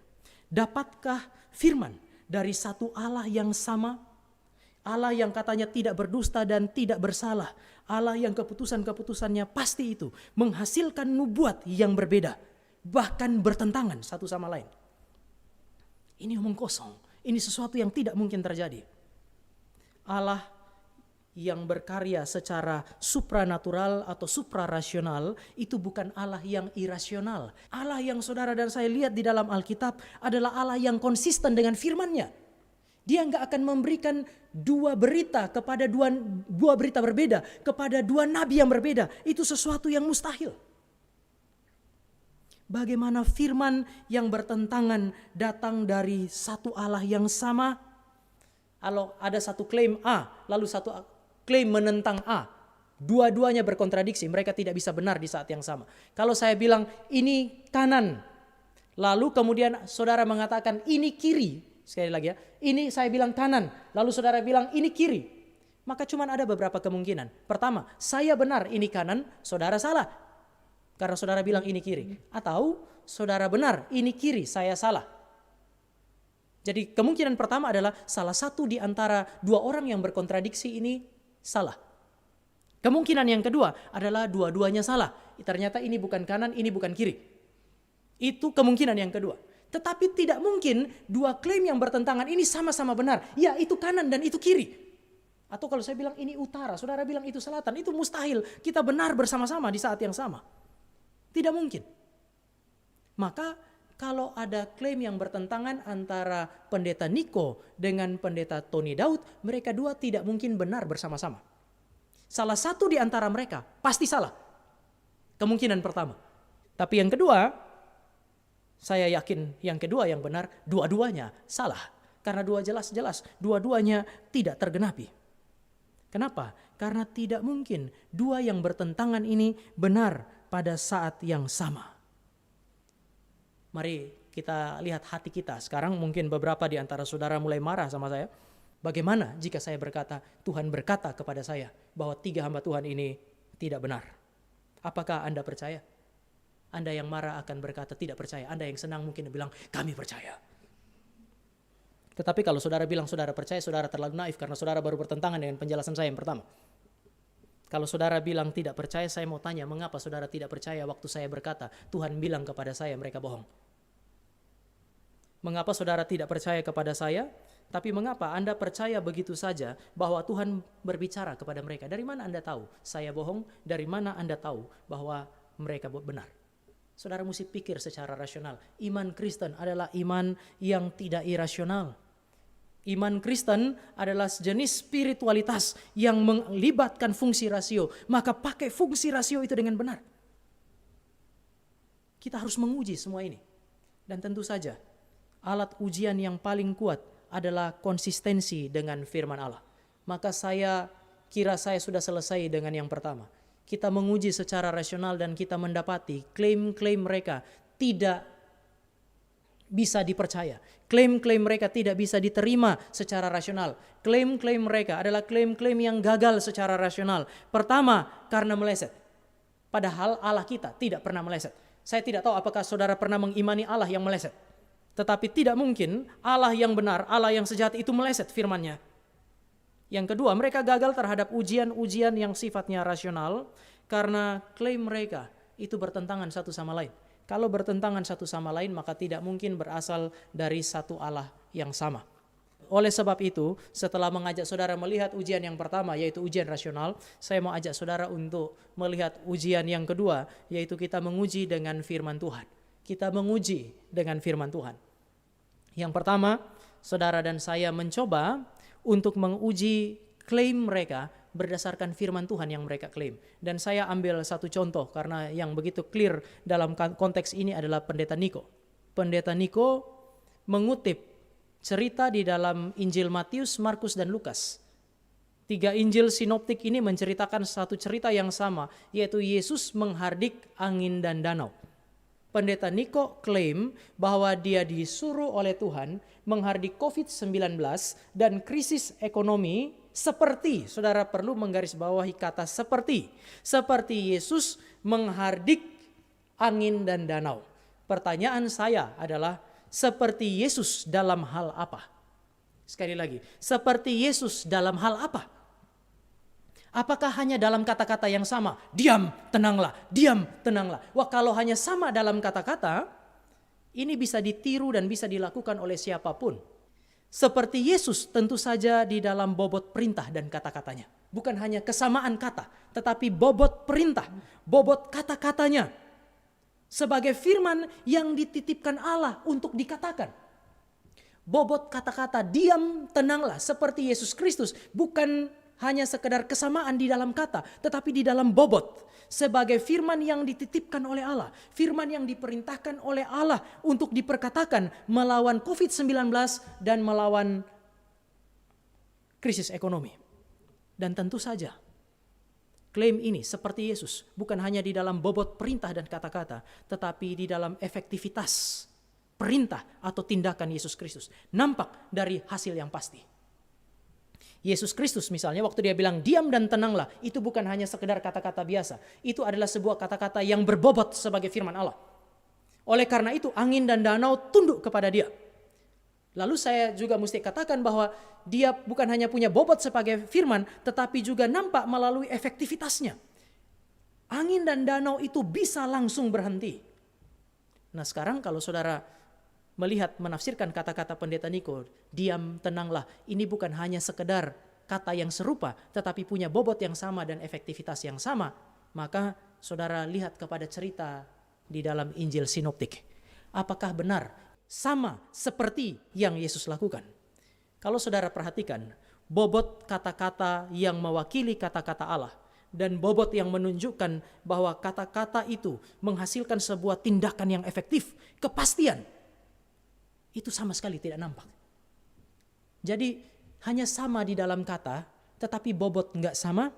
Dapatkah firman dari satu Allah yang sama? Allah yang katanya tidak berdusta dan tidak bersalah. Allah yang keputusan-keputusannya pasti itu. Menghasilkan nubuat yang berbeda. Bahkan bertentangan satu sama lain. Ini omong kosong. Ini sesuatu yang tidak mungkin terjadi. Allah yang berkarya secara supranatural atau suprarasional itu bukan Allah yang irasional. Allah yang saudara dan saya lihat di dalam Alkitab adalah Allah yang konsisten dengan firman-Nya. Dia enggak akan memberikan dua berita kepada dua berita berbeda kepada dua nabi yang berbeda. Itu sesuatu yang mustahil. Bagaimana firman yang bertentangan datang dari satu Allah yang sama? Kalau ada satu klaim A, lalu satu klaim menentang A. Dua-duanya berkontradiksi, mereka tidak bisa benar di saat yang sama. Kalau saya bilang ini kanan, lalu kemudian saudara mengatakan ini kiri. Sekali lagi ya, ini saya bilang kanan, lalu saudara bilang ini kiri. Maka cuma ada beberapa kemungkinan. Pertama, saya benar ini kanan, saudara salah. Karena saudara bilang ini kiri. Atau saudara benar ini kiri, saya salah. Jadi kemungkinan pertama adalah salah satu di antara dua orang yang berkontradiksi ini salah. Kemungkinan yang kedua adalah dua-duanya salah. Ternyata ini bukan kanan, ini bukan kiri. Itu kemungkinan yang kedua. Tetapi tidak mungkin dua klaim yang bertentangan ini sama-sama benar. Ya, itu kanan dan itu kiri. Atau kalau saya bilang ini utara, saudara bilang itu selatan, itu mustahil. Kita benar bersama-sama di saat yang sama. Tidak mungkin. Maka kalau ada klaim yang bertentangan antara pendeta Niko dengan pendeta Tony Daud, mereka dua tidak mungkin benar bersama-sama. Salah satu di antara mereka pasti salah. Kemungkinan pertama. Tapi yang kedua, saya yakin yang kedua yang benar, dua-duanya salah. Karena jelas-jelas dua-duanya tidak tergenapi. Kenapa? Karena tidak mungkin dua yang bertentangan ini benar pada saat yang sama. Mari kita lihat hati kita. Sekarang mungkin beberapa di antara saudara mulai marah sama saya. Bagaimana jika saya berkata, Tuhan berkata kepada saya bahwa 3 hamba Tuhan ini tidak benar? Apakah Anda percaya? Anda yang marah akan berkata tidak percaya. Anda yang senang mungkin bilang kami percaya. Tetapi kalau saudara bilang saudara percaya, saudara terlalu naif karena saudara baru bertentangan dengan penjelasan saya yang pertama. Kalau saudara bilang tidak percaya, saya mau tanya, mengapa saudara tidak percaya waktu saya berkata, Tuhan bilang kepada saya mereka bohong? Mengapa saudara tidak percaya kepada saya, tapi mengapa Anda percaya begitu saja bahwa Tuhan berbicara kepada mereka? Dari mana Anda tahu saya bohong? Dari mana Anda tahu bahwa mereka benar? Saudara mesti pikir secara rasional. Iman Kristen adalah iman yang tidak irasional. Iman Kristen adalah jenis spiritualitas yang melibatkan fungsi rasio. Maka pakai fungsi rasio itu dengan benar. Kita harus menguji semua ini. Dan tentu saja, alat ujian yang paling kuat adalah konsistensi dengan firman Allah. Maka saya kira saya sudah selesai dengan yang pertama. Kita menguji secara rasional dan kita mendapati klaim-klaim mereka tidak bisa dipercaya. Klaim-klaim mereka tidak bisa diterima secara rasional. Klaim-klaim mereka adalah klaim-klaim yang gagal secara rasional. Pertama, karena meleset. Padahal Allah kita tidak pernah meleset. Saya tidak tahu apakah saudara pernah mengimani Allah yang meleset. Tetapi tidak mungkin Allah yang benar, Allah yang sejati itu meleset firman-Nya. Yang kedua, mereka gagal terhadap ujian-ujian yang sifatnya rasional karena klaim mereka itu bertentangan satu sama lain. Kalau bertentangan satu sama lain, maka tidak mungkin berasal dari satu Allah yang sama. Oleh sebab itu, setelah mengajak saudara melihat ujian yang pertama, yaitu ujian rasional, saya mau ajak saudara untuk melihat ujian yang kedua, yaitu kita menguji dengan firman Tuhan. Kita menguji dengan firman Tuhan. Yang pertama, saudara dan saya mencoba untuk menguji klaim mereka berdasarkan firman Tuhan yang mereka klaim. Dan saya ambil satu contoh karena yang begitu clear dalam konteks ini adalah Pendeta Niko. Pendeta Niko mengutip cerita di dalam Injil Matius, Markus, dan Lukas. 3 Injil sinoptik ini menceritakan satu cerita yang sama, yaitu Yesus menghardik angin dan danau. Pendeta Niko klaim bahwa dia disuruh oleh Tuhan menghardik COVID-19 dan krisis ekonomi seperti, saudara perlu menggarisbawahi kata seperti Yesus menghardik angin dan danau. Pertanyaan saya adalah, seperti Yesus dalam hal apa? Sekali lagi, seperti Yesus dalam hal apa? Apakah hanya dalam kata-kata yang sama? Diam, tenanglah, diam, tenanglah. Wah, kalau hanya sama dalam kata-kata, ini bisa ditiru dan bisa dilakukan oleh siapapun. Seperti Yesus tentu saja di dalam bobot perintah dan kata-katanya. Bukan hanya kesamaan kata, tetapi bobot perintah, bobot kata-katanya. Sebagai firman yang dititipkan Allah untuk dikatakan. Bobot kata-kata diam, tenanglah seperti Yesus Kristus bukan hanya sekedar kesamaan di dalam kata, tetapi di dalam bobot. Sebagai firman yang dititipkan oleh Allah. Firman yang diperintahkan oleh Allah untuk diperkatakan melawan COVID-19 dan melawan krisis ekonomi. Dan tentu saja, klaim ini seperti Yesus bukan hanya di dalam bobot perintah dan kata-kata, tetapi di dalam efektivitas perintah atau tindakan Yesus Kristus. Nampak dari hasil yang pasti. Yesus Kristus misalnya waktu dia bilang diam dan tenanglah, itu bukan hanya sekedar kata-kata biasa. Itu adalah sebuah kata-kata yang berbobot sebagai firman Allah. Oleh karena itu angin dan danau tunduk kepada dia. Lalu saya juga mesti katakan bahwa dia bukan hanya punya bobot sebagai firman, tetapi juga nampak melalui efektivitasnya. Angin dan danau itu bisa langsung berhenti. Nah sekarang kalau saudara melihat menafsirkan kata-kata Pendeta Niko, diam, tenanglah, ini bukan hanya sekedar kata yang serupa, tetapi punya bobot yang sama dan efektivitas yang sama, maka saudara lihat kepada cerita di dalam Injil sinoptik. Apakah benar sama seperti yang Yesus lakukan? Kalau saudara perhatikan, bobot kata-kata yang mewakili kata-kata Allah dan bobot yang menunjukkan bahwa kata-kata itu menghasilkan sebuah tindakan yang efektif, kepastian, itu sama sekali tidak nampak. Jadi hanya sama di dalam kata, tetapi bobot enggak sama,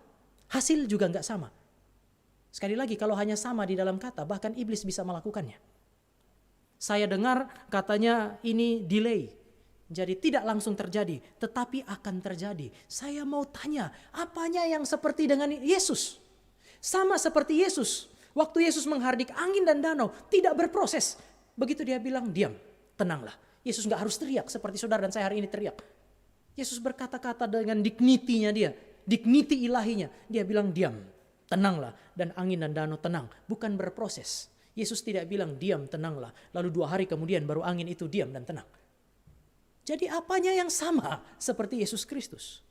hasil juga enggak sama. Sekali lagi, kalau hanya sama di dalam kata, bahkan iblis bisa melakukannya. Saya dengar katanya ini delay, jadi tidak langsung terjadi, tetapi akan terjadi. Saya mau tanya, apanya yang seperti dengan Yesus? Sama seperti Yesus. Waktu Yesus menghardik angin dan danau, tidak berproses. Begitu dia bilang, diam, tenanglah. Yesus gak harus teriak seperti saudara dan saya hari ini teriak. Yesus berkata-kata dengan dignity-nya dia, dignity ilahinya. Dia bilang diam, tenanglah, dan angin dan danau tenang. Bukan berproses. Yesus tidak bilang diam, tenanglah, lalu 2 hari kemudian baru angin itu diam dan tenang. Jadi apanya yang sama seperti Yesus Kristus?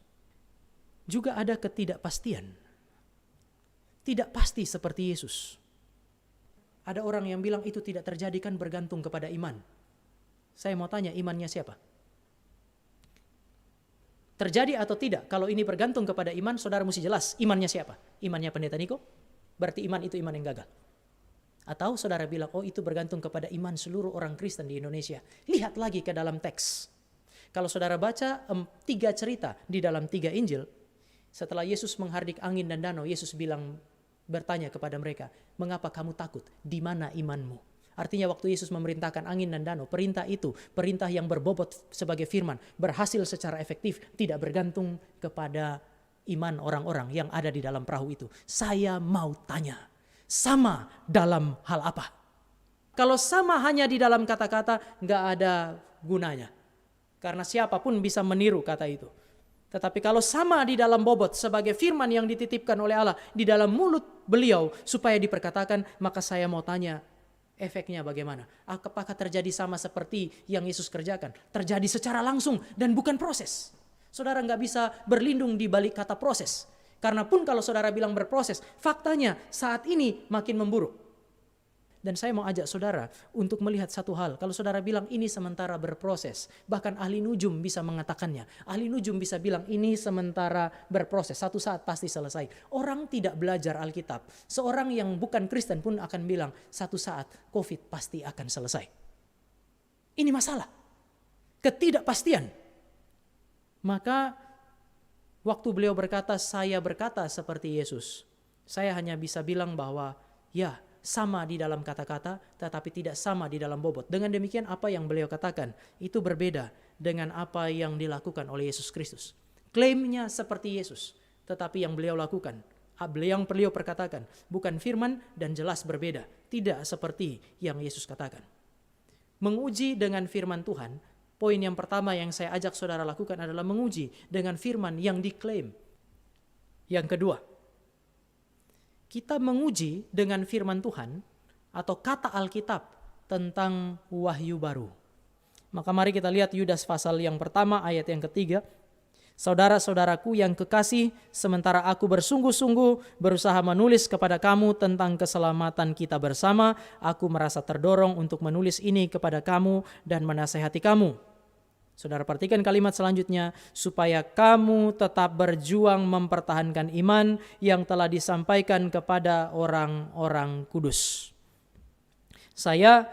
Juga ada ketidakpastian. Tidak pasti seperti Yesus. Ada orang yang bilang itu tidak terjadi kan bergantung kepada iman. Saya mau tanya, imannya siapa? Terjadi atau tidak, kalau ini bergantung kepada iman, saudara mesti jelas imannya siapa. Imannya pendeta Niko, berarti iman itu iman yang gagal. Atau saudara bilang, oh itu bergantung kepada iman seluruh orang Kristen di Indonesia. Lihat lagi ke dalam teks. Kalau saudara baca 3 cerita di dalam 3 Injil, setelah Yesus menghardik angin dan danau, Yesus bertanya kepada mereka, mengapa kamu takut? Di mana imanmu? Artinya waktu Yesus memerintahkan angin dan danau, perintah itu, perintah yang berbobot sebagai firman, berhasil secara efektif, tidak bergantung kepada iman orang-orang yang ada di dalam perahu itu. Saya mau tanya, sama dalam hal apa? Kalau sama hanya di dalam kata-kata, nggak ada gunanya. Karena siapapun bisa meniru kata itu. Tetapi kalau sama di dalam bobot sebagai firman yang dititipkan oleh Allah di dalam mulut beliau supaya diperkatakan, maka saya mau tanya, efeknya bagaimana? Apakah terjadi sama seperti yang Yesus kerjakan? Terjadi secara langsung dan bukan proses. Saudara nggak bisa berlindung di balik kata proses. Karena pun kalau saudara bilang berproses, faktanya saat ini makin memburuk. Dan saya mau ajak saudara untuk melihat satu hal. Kalau saudara bilang ini sementara berproses, bahkan ahli nujum bisa mengatakannya. Ahli nujum bisa bilang ini sementara berproses, satu saat pasti selesai. Orang tidak belajar Alkitab. Seorang yang bukan Kristen pun akan bilang satu saat COVID pasti akan selesai. Ini masalah. Ketidakpastian. Maka waktu beliau berkata, saya berkata seperti Yesus. Saya hanya bisa bilang bahwa ya, sama di dalam kata-kata, tetapi tidak sama di dalam bobot. Dengan demikian apa yang beliau katakan itu berbeda dengan apa yang dilakukan oleh Yesus Kristus. Klaimnya seperti Yesus, tetapi yang beliau lakukan, yang beliau perkatakan, bukan firman dan jelas berbeda. Tidak seperti yang Yesus katakan. Menguji dengan firman Tuhan, poin yang pertama yang saya ajak saudara lakukan adalah menguji dengan firman yang diklaim. Yang kedua, kita menguji dengan firman Tuhan atau kata Alkitab tentang wahyu baru. Maka mari kita lihat Yudas pasal yang pertama ayat yang ketiga. Saudara-saudaraku yang kekasih, sementara aku bersungguh-sungguh berusaha menulis kepada kamu tentang keselamatan kita bersama, aku merasa terdorong untuk menulis ini kepada kamu dan menasehati kamu. Saudara perhatikan kalimat selanjutnya, supaya kamu tetap berjuang mempertahankan iman yang telah disampaikan kepada orang-orang kudus. Saya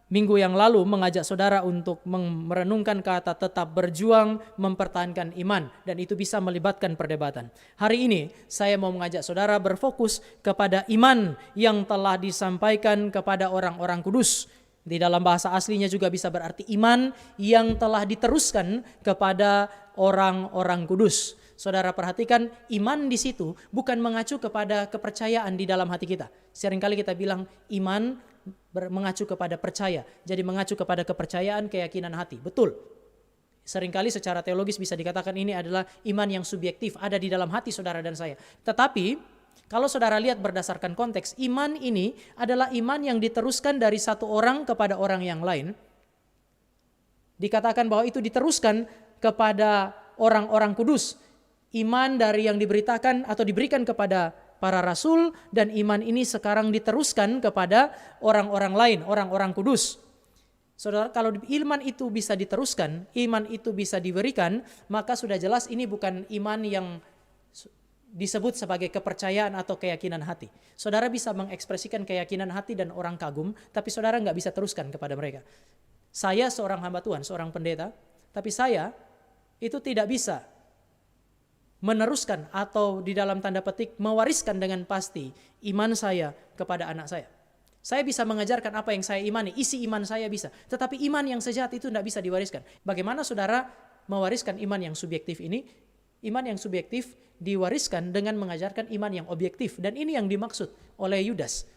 minggu yang lalu mengajak saudara untuk merenungkan kata tetap berjuang mempertahankan iman, dan itu bisa melibatkan perdebatan. Hari ini saya mau mengajak saudara berfokus kepada iman yang telah disampaikan kepada orang-orang kudus. Di dalam bahasa aslinya juga bisa berarti iman yang telah diteruskan kepada orang-orang kudus. Saudara perhatikan, iman di situ bukan mengacu kepada kepercayaan di dalam hati kita. Seringkali kita bilang iman mengacu kepada percaya. Jadi mengacu kepada kepercayaan, keyakinan hati. Betul. Seringkali secara teologis bisa dikatakan ini adalah iman yang subjektif, ada di dalam hati saudara dan saya. Tetapi kalau saudara lihat berdasarkan konteks, iman ini adalah iman yang diteruskan dari satu orang kepada orang yang lain. Dikatakan bahwa itu diteruskan kepada orang-orang kudus. Iman dari yang diberitakan atau diberikan kepada para rasul, dan iman ini sekarang diteruskan kepada orang-orang lain, orang-orang kudus. Saudara, kalau iman itu bisa diteruskan, iman itu bisa diberikan, maka sudah jelas ini bukan iman yang disebut sebagai kepercayaan atau keyakinan hati. Saudara bisa mengekspresikan keyakinan hati dan orang kagum, tapi saudara nggak bisa teruskan kepada mereka. Saya seorang hamba Tuhan, seorang pendeta, tapi saya itu tidak bisa meneruskan atau di dalam tanda petik mewariskan dengan pasti iman saya kepada anak saya. Saya bisa mengajarkan apa yang saya imani, isi iman saya bisa. Tetapi iman yang sejati itu tidak bisa diwariskan. Bagaimana saudara mewariskan iman yang subjektif ini? Iman yang subjektif diwariskan dengan mengajarkan iman yang objektif. Dan ini yang dimaksud oleh Yudas.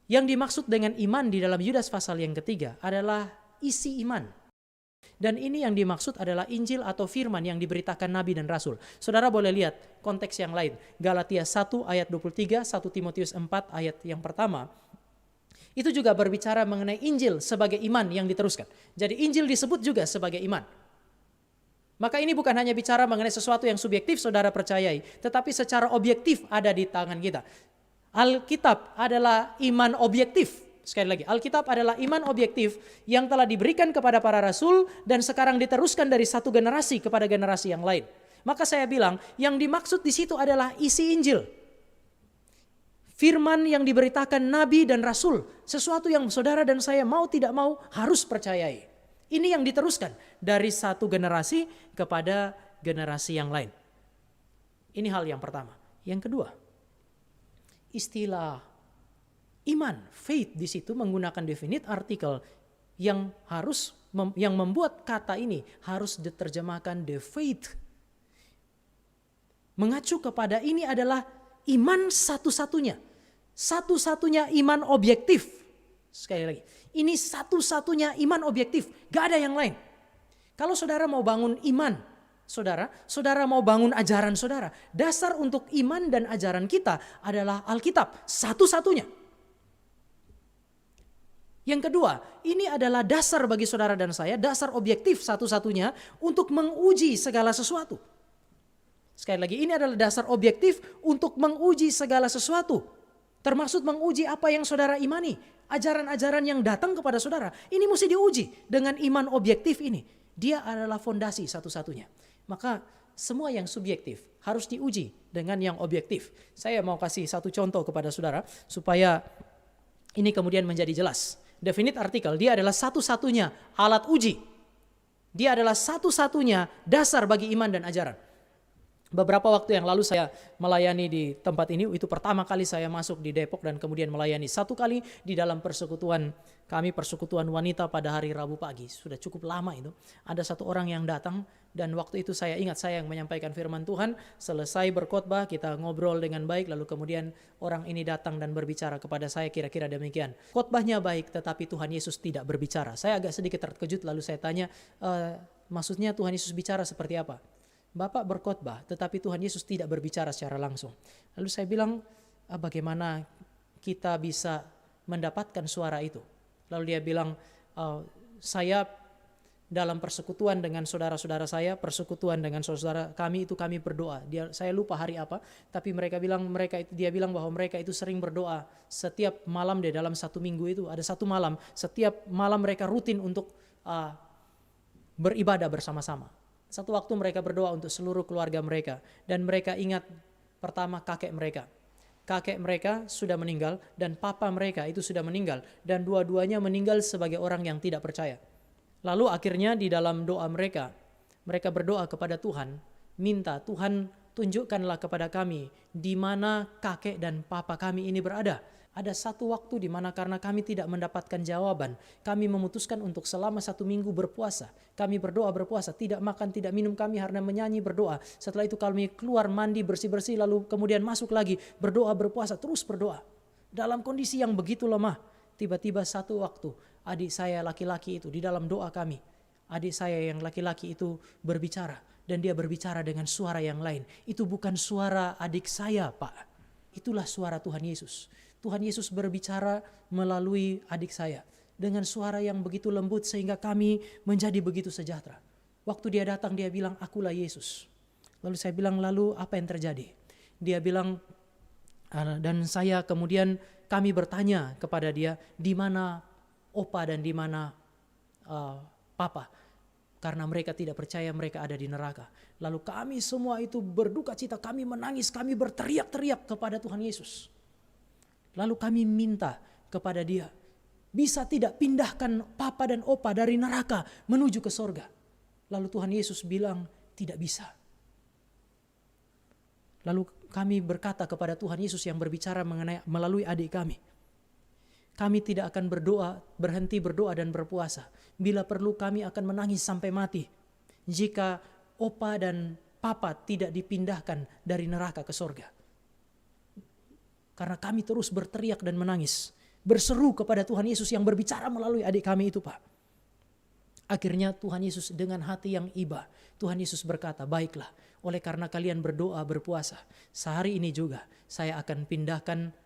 Yang dimaksud dengan iman di dalam Yudas pasal yang ketiga adalah isi iman. Dan ini yang dimaksud adalah Injil atau firman yang diberitakan Nabi dan Rasul. Saudara boleh lihat konteks yang lain. Galatia 1 ayat 23, 1 Timotius 4 ayat yang pertama. Itu juga berbicara mengenai Injil sebagai iman yang diteruskan. Jadi Injil disebut juga sebagai iman. Maka ini bukan hanya bicara mengenai sesuatu yang subjektif saudara percayai, tetapi secara objektif ada di tangan kita. Alkitab adalah iman objektif. Sekali lagi, Alkitab adalah iman objektif yang telah diberikan kepada para rasul dan sekarang diteruskan dari satu generasi kepada generasi yang lain. Maka saya bilang, yang dimaksud di situ adalah isi Injil. Firman yang diberitakan nabi dan rasul, sesuatu yang saudara dan saya mau tidak mau harus percayai. Ini yang diteruskan dari satu generasi kepada generasi yang lain. Ini hal yang pertama. Yang kedua, istilah iman, faith di situ menggunakan definite artikel yang yang membuat kata ini harus diterjemahkan the faith. Mengacu kepada ini adalah iman satu-satunya. Satu-satunya iman objektif. Sekali lagi, ini satu-satunya iman objektif, gak ada yang lain. Kalau saudara mau bangun iman, saudara mau bangun ajaran saudara, dasar untuk iman dan ajaran kita adalah Alkitab, satu-satunya. Yang kedua, ini adalah dasar bagi saudara dan saya, dasar objektif satu-satunya untuk menguji segala sesuatu. Sekali lagi, ini adalah dasar objektif untuk menguji segala sesuatu. Termasuk menguji apa yang saudara imani. Ajaran-ajaran yang datang kepada saudara, ini mesti diuji dengan iman objektif ini. Dia adalah fondasi satu-satunya. Maka semua yang subjektif harus diuji dengan yang objektif. Saya mau kasih satu contoh kepada saudara supaya ini kemudian menjadi jelas. Definite artikel, dia adalah satu-satunya alat uji. Dia adalah satu-satunya dasar bagi iman dan ajaran. Beberapa waktu yang lalu saya melayani di tempat ini, itu pertama kali saya masuk di Depok dan kemudian melayani satu kali di dalam persekutuan kami, persekutuan wanita pada hari Rabu pagi. Sudah cukup lama itu. Ada satu orang yang datang dan waktu itu saya ingat saya yang menyampaikan firman Tuhan. Selesai berkhotbah, kita ngobrol dengan baik, lalu kemudian orang ini datang dan berbicara kepada saya kira-kira demikian. Khotbahnya baik tetapi Tuhan Yesus tidak berbicara. Saya agak sedikit terkejut lalu saya tanya, maksudnya Tuhan Yesus bicara seperti apa? Bapak berkhotbah, tetapi Tuhan Yesus tidak berbicara secara langsung. Lalu saya bilang, bagaimana kita bisa mendapatkan suara itu? Lalu dia bilang, saya dalam persekutuan dengan saudara-saudara saya, persekutuan dengan saudara kami itu kami berdoa. Saya lupa hari apa, tapi dia bilang bahwa mereka itu sering berdoa setiap malam di dalam satu minggu itu. Ada satu malam, setiap malam mereka rutin untuk beribadah bersama-sama. Satu waktu mereka berdoa untuk seluruh keluarga mereka. Dan mereka ingat pertama kakek mereka. Kakek mereka sudah meninggal dan papa mereka itu sudah meninggal. Dan dua-duanya meninggal sebagai orang yang tidak percaya. Lalu akhirnya di dalam doa mereka berdoa kepada Tuhan. Minta Tuhan tunjukkanlah kepada kami di mana kakek dan papa kami ini berada. Ada satu waktu di mana karena kami tidak mendapatkan jawaban, kami memutuskan untuk selama 1 minggu berpuasa. Kami berdoa berpuasa, tidak makan, tidak minum, kami hanya menyanyi berdoa. Setelah itu kami keluar mandi bersih-bersih, lalu kemudian masuk lagi berdoa berpuasa, terus berdoa. Dalam kondisi yang begitu lemah, tiba-tiba satu waktu adik saya laki-laki itu di dalam doa kami, adik saya yang laki-laki itu berbicara. Dan dia berbicara dengan suara yang lain. Itu bukan suara adik saya, Pak. Itulah suara Tuhan Yesus. Tuhan Yesus berbicara melalui adik saya dengan suara yang begitu lembut sehingga kami menjadi begitu sejahtera. Waktu dia datang dia bilang, akulah Yesus. Lalu saya bilang, lalu apa yang terjadi? Dia bilang, dan saya kemudian kami bertanya kepada dia, di mana opa dan di mana papa? Karena mereka tidak percaya mereka ada di neraka. Lalu kami semua itu berduka cita, kami menangis, kami berteriak-teriak kepada Tuhan Yesus. Lalu kami minta kepada dia, bisa tidak pindahkan papa dan opa dari neraka menuju ke sorga. Lalu Tuhan Yesus bilang, tidak bisa. Lalu kami berkata kepada Tuhan Yesus yang berbicara melalui adik kami, kami tidak akan berhenti berdoa dan berpuasa. Bila perlu kami akan menangis sampai mati. Jika opa dan papa tidak dipindahkan dari neraka ke sorga. Karena kami terus berteriak dan menangis. Berseru kepada Tuhan Yesus yang berbicara melalui adik kami itu, Pak. Akhirnya Tuhan Yesus dengan hati yang iba. Tuhan Yesus berkata, baiklah. Oleh karena kalian berdoa berpuasa. Sehari ini juga saya akan pindahkan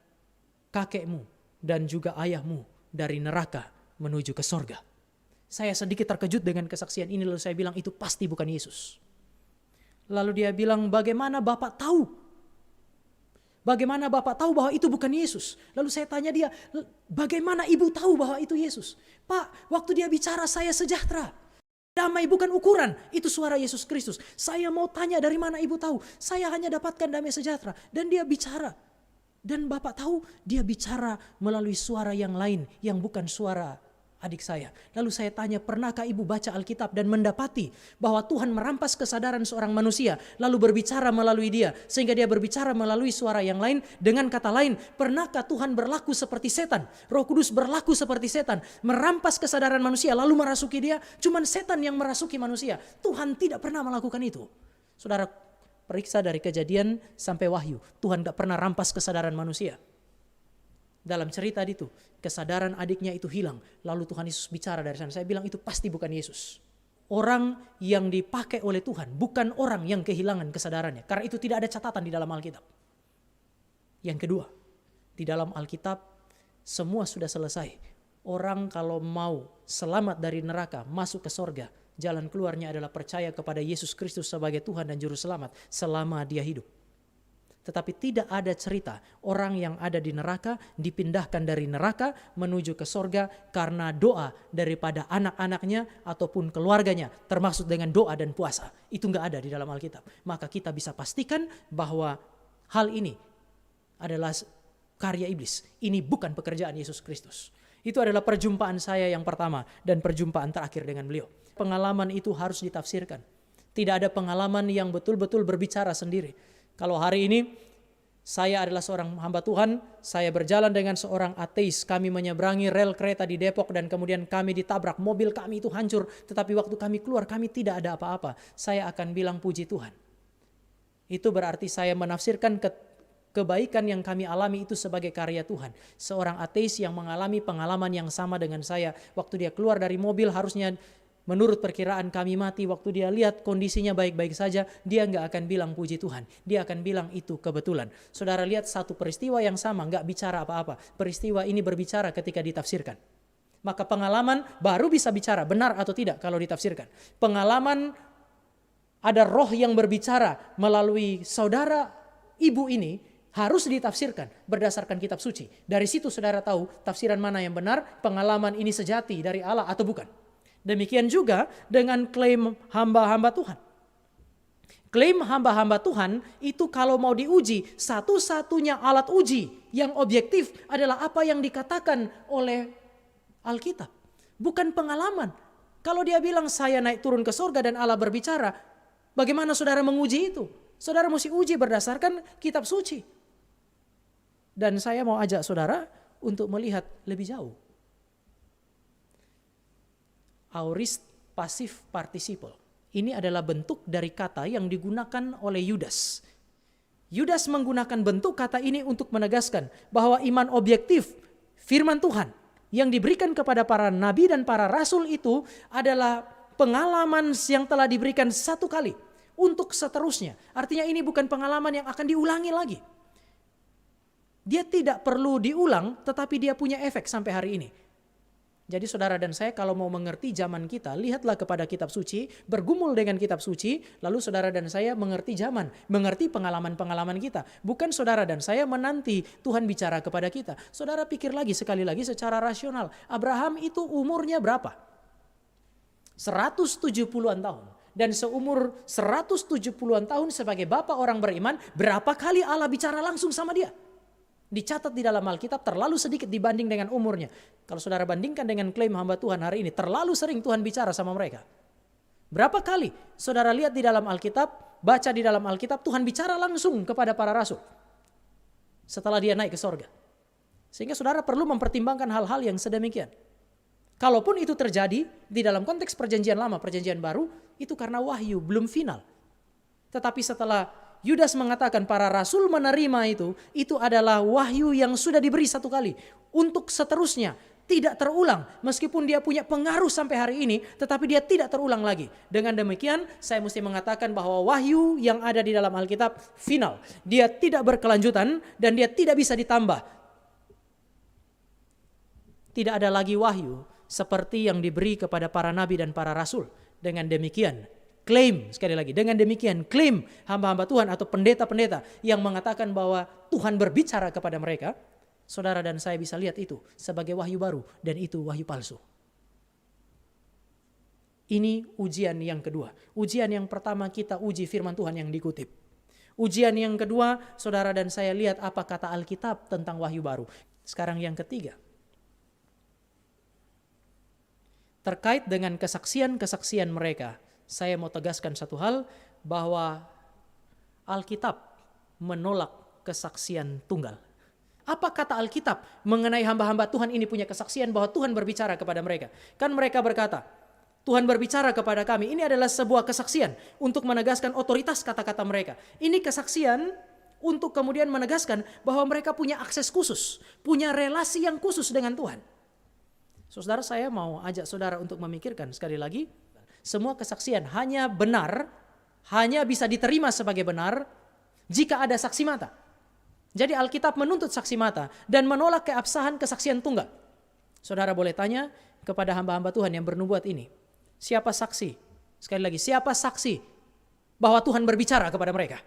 kakekmu dan juga ayahmu dari neraka menuju ke sorga. Saya sedikit terkejut dengan kesaksian ini. Lalu saya bilang itu pasti bukan Yesus. Lalu dia bilang, bagaimana Bapak tahu? Bagaimana Bapak tahu bahwa itu bukan Yesus? Lalu saya tanya dia, bagaimana Ibu tahu bahwa itu Yesus? Pak, waktu dia bicara saya sejahtera. Damai bukan ukuran, itu suara Yesus Kristus. Saya mau tanya dari mana Ibu tahu? Saya hanya dapatkan damai sejahtera. Dan dia bicara. Dan Bapak tahu dia bicara melalui suara yang lain yang bukan suara adik saya. Lalu saya tanya, pernahkah Ibu baca Alkitab dan mendapati bahwa Tuhan merampas kesadaran seorang manusia lalu berbicara melalui dia sehingga dia berbicara melalui suara yang lain? Dengan kata lain, pernahkah Tuhan berlaku seperti setan? Roh Kudus berlaku seperti setan, merampas kesadaran manusia lalu merasuki dia? Cuman setan yang merasuki manusia. Tuhan tidak pernah melakukan itu. Saudara, periksa dari Kejadian sampai Wahyu, Tuhan gak pernah rampas kesadaran manusia. Dalam cerita itu, kesadaran adiknya itu hilang. Lalu Tuhan Yesus bicara dari sana. Saya bilang itu pasti bukan Yesus. Orang yang dipakai oleh Tuhan, bukan orang yang kehilangan kesadarannya. Karena itu tidak ada catatan di dalam Alkitab. Yang kedua, di dalam Alkitab semua sudah selesai. Orang kalau mau selamat dari neraka, masuk ke sorga, jalan keluarnya adalah percaya kepada Yesus Kristus sebagai Tuhan dan Juru Selamat selama dia hidup. Tetapi tidak ada cerita orang yang ada di neraka dipindahkan dari neraka menuju ke sorga karena doa daripada anak-anaknya ataupun keluarganya, termasuk dengan doa dan puasa. Itu enggak ada di dalam Alkitab. Maka kita bisa pastikan bahwa hal ini adalah karya iblis. Ini bukan pekerjaan Yesus Kristus. Itu adalah perjumpaan saya yang pertama dan perjumpaan terakhir dengan beliau. Pengalaman itu harus ditafsirkan. Tidak ada pengalaman yang betul-betul berbicara sendiri. Kalau hari ini saya adalah seorang hamba Tuhan, saya berjalan dengan seorang ateis, kami menyeberangi rel kereta di Depok dan kemudian kami ditabrak, mobil kami itu hancur, tetapi waktu kami keluar kami tidak ada apa-apa. Saya akan bilang puji Tuhan. Itu berarti saya menafsirkan kebaikan yang kami alami itu sebagai karya Tuhan. Seorang ateis yang mengalami pengalaman yang sama dengan saya, waktu dia keluar dari mobil harusnya menurut perkiraan kami mati, waktu dia lihat kondisinya baik-baik saja, dia nggak akan bilang puji Tuhan. Dia akan bilang itu kebetulan. Saudara lihat satu peristiwa yang sama, nggak bicara apa-apa. Peristiwa ini berbicara ketika ditafsirkan. Maka pengalaman baru bisa bicara benar atau tidak kalau ditafsirkan. Pengalaman ada roh yang berbicara melalui saudara ibu ini harus ditafsirkan berdasarkan kitab suci. Dari situ saudara tahu tafsiran mana yang benar, pengalaman ini sejati dari Allah atau bukan. Demikian juga dengan klaim hamba-hamba Tuhan. Klaim hamba-hamba Tuhan itu kalau mau diuji, satu-satunya alat uji yang objektif adalah apa yang dikatakan oleh Alkitab. Bukan pengalaman. Kalau dia bilang saya naik turun ke surga dan Allah berbicara, bagaimana saudara menguji itu? Saudara mesti uji berdasarkan kitab suci. Dan saya mau ajak saudara untuk melihat lebih jauh. Aorist pasif participle. Ini adalah bentuk dari kata yang digunakan oleh Yudas. Yudas menggunakan bentuk kata ini untuk menegaskan bahwa iman objektif firman Tuhan yang diberikan kepada para nabi dan para rasul itu adalah pengalaman yang telah diberikan satu kali untuk seterusnya. Artinya ini bukan pengalaman yang akan diulangi lagi. Dia tidak perlu diulang, tetapi dia punya efek sampai hari ini. Jadi saudara dan saya kalau mau mengerti zaman kita, lihatlah kepada kitab suci, bergumul dengan kitab suci, lalu saudara dan saya mengerti zaman, mengerti pengalaman-pengalaman kita. Bukan saudara dan saya menanti Tuhan bicara kepada kita. Saudara pikir lagi sekali lagi secara rasional. Abraham itu umurnya berapa? 170-an tahun. Dan seumur 170-an tahun sebagai bapak orang beriman, berapa kali Allah bicara langsung sama dia? Dicatat di dalam Alkitab terlalu sedikit dibanding dengan umurnya. Kalau saudara bandingkan dengan klaim hamba Tuhan hari ini, terlalu sering Tuhan bicara sama mereka. Berapa kali saudara lihat di dalam Alkitab, baca di dalam Alkitab, Tuhan bicara langsung kepada para rasul setelah dia naik ke sorga. Sehingga saudara perlu mempertimbangkan hal-hal yang sedemikian. Kalaupun itu terjadi di dalam konteks perjanjian lama, perjanjian baru, itu karena wahyu, belum final. Tetapi setelah Yudas mengatakan para rasul menerima itu adalah wahyu yang sudah diberi satu kali. Untuk seterusnya, tidak terulang. Meskipun dia punya pengaruh sampai hari ini, tetapi dia tidak terulang lagi. Dengan demikian, saya mesti mengatakan bahwa wahyu yang ada di dalam Alkitab final. Dia tidak berkelanjutan dan dia tidak bisa ditambah. Tidak ada lagi wahyu seperti yang diberi kepada para nabi dan para rasul. Dengan demikian, klaim, sekali lagi, dengan demikian klaim hamba-hamba Tuhan atau pendeta-pendeta yang mengatakan bahwa Tuhan berbicara kepada mereka, saudara dan saya bisa lihat itu sebagai wahyu baru dan itu wahyu palsu. Ini ujian yang kedua. Ujian yang pertama kita uji firman Tuhan yang dikutip. Ujian yang kedua, saudara dan saya lihat apa kata Alkitab tentang wahyu baru. Sekarang yang ketiga. Terkait dengan kesaksian-kesaksian mereka, saya mau tegaskan satu hal, bahwa Alkitab menolak kesaksian tunggal. Apa kata Alkitab mengenai hamba-hamba Tuhan ini punya kesaksian bahwa Tuhan berbicara kepada mereka? Kan mereka berkata, Tuhan berbicara kepada kami. Ini adalah sebuah kesaksian untuk menegaskan otoritas kata-kata mereka. Ini kesaksian untuk kemudian menegaskan bahwa mereka punya akses khusus, punya relasi yang khusus dengan Tuhan. Saudara, saya mau ajak saudara untuk memikirkan sekali lagi, semua kesaksian hanya benar, hanya bisa diterima sebagai benar jika ada saksi mata. Jadi Alkitab menuntut saksi mata dan menolak keabsahan kesaksian tunggal. Saudara boleh tanya kepada hamba-hamba Tuhan yang bernubuat ini, siapa saksi? Sekali lagi, siapa saksi bahwa Tuhan berbicara kepada mereka?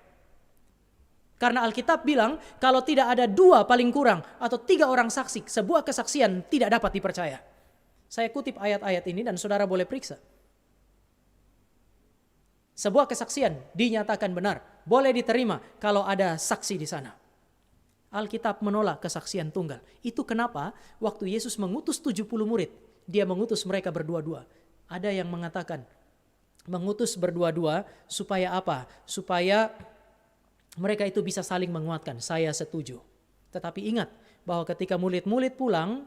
Karena Alkitab bilang kalau tidak ada 2 paling kurang atau 3 orang saksi, sebuah kesaksian tidak dapat dipercaya. Saya kutip ayat-ayat ini dan saudara boleh periksa. Sebuah kesaksian dinyatakan benar, boleh diterima kalau ada saksi di sana. Alkitab menolak kesaksian tunggal. Itu kenapa waktu Yesus mengutus 70 murid, dia mengutus mereka berdua-dua. Ada yang mengatakan mengutus berdua-dua supaya apa? Supaya mereka itu bisa saling menguatkan. Saya setuju. Tetapi ingat bahwa ketika murid-murid pulang,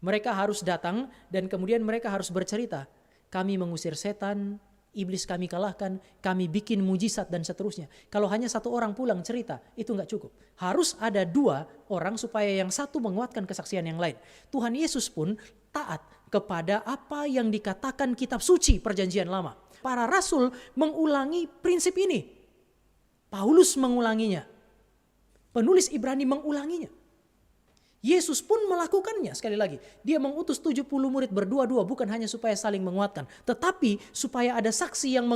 mereka harus datang dan kemudian mereka harus bercerita. Kami mengusir setan, iblis kami kalahkan, kami bikin mujizat dan seterusnya. Kalau hanya 1 orang pulang cerita, itu enggak cukup. Harus ada 2 orang supaya yang satu menguatkan kesaksian yang lain. Tuhan Yesus pun taat kepada apa yang dikatakan kitab suci perjanjian lama. Para rasul mengulangi prinsip ini. Paulus mengulanginya. Penulis Ibrani mengulanginya. Yesus pun melakukannya. Sekali lagi, dia mengutus 70 murid berdua-dua bukan hanya supaya saling menguatkan, tetapi supaya ada saksi yang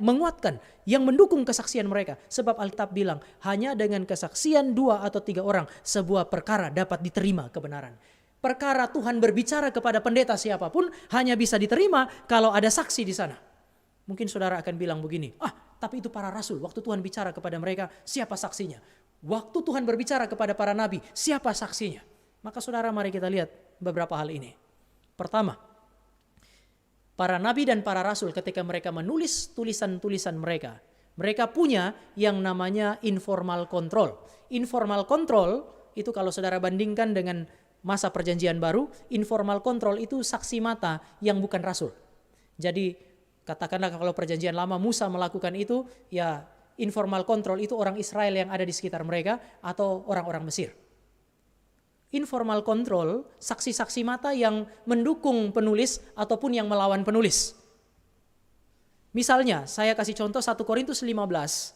menguatkan, yang mendukung kesaksian mereka. Sebab Alkitab bilang, hanya dengan kesaksian 2 atau 3 orang sebuah perkara dapat diterima kebenaran. Perkara Tuhan berbicara kepada pendeta siapapun hanya bisa diterima kalau ada saksi di sana. Mungkin saudara akan bilang begini, tapi itu para rasul, waktu Tuhan bicara kepada mereka, siapa saksinya? Waktu Tuhan berbicara kepada para nabi, siapa saksinya? Maka saudara, mari kita lihat beberapa hal ini. Pertama, para nabi dan para rasul ketika mereka menulis tulisan-tulisan mereka, mereka punya yang namanya informal control. Informal control itu kalau saudara bandingkan dengan masa perjanjian baru, informal control itu saksi mata yang bukan rasul. Jadi katakanlah kalau perjanjian lama Musa melakukan itu, ya informal control itu orang Israel yang ada di sekitar mereka atau orang-orang Mesir. Informal control, saksi-saksi mata yang mendukung penulis ataupun yang melawan penulis. Misalnya, saya kasih contoh 1 Korintus 15.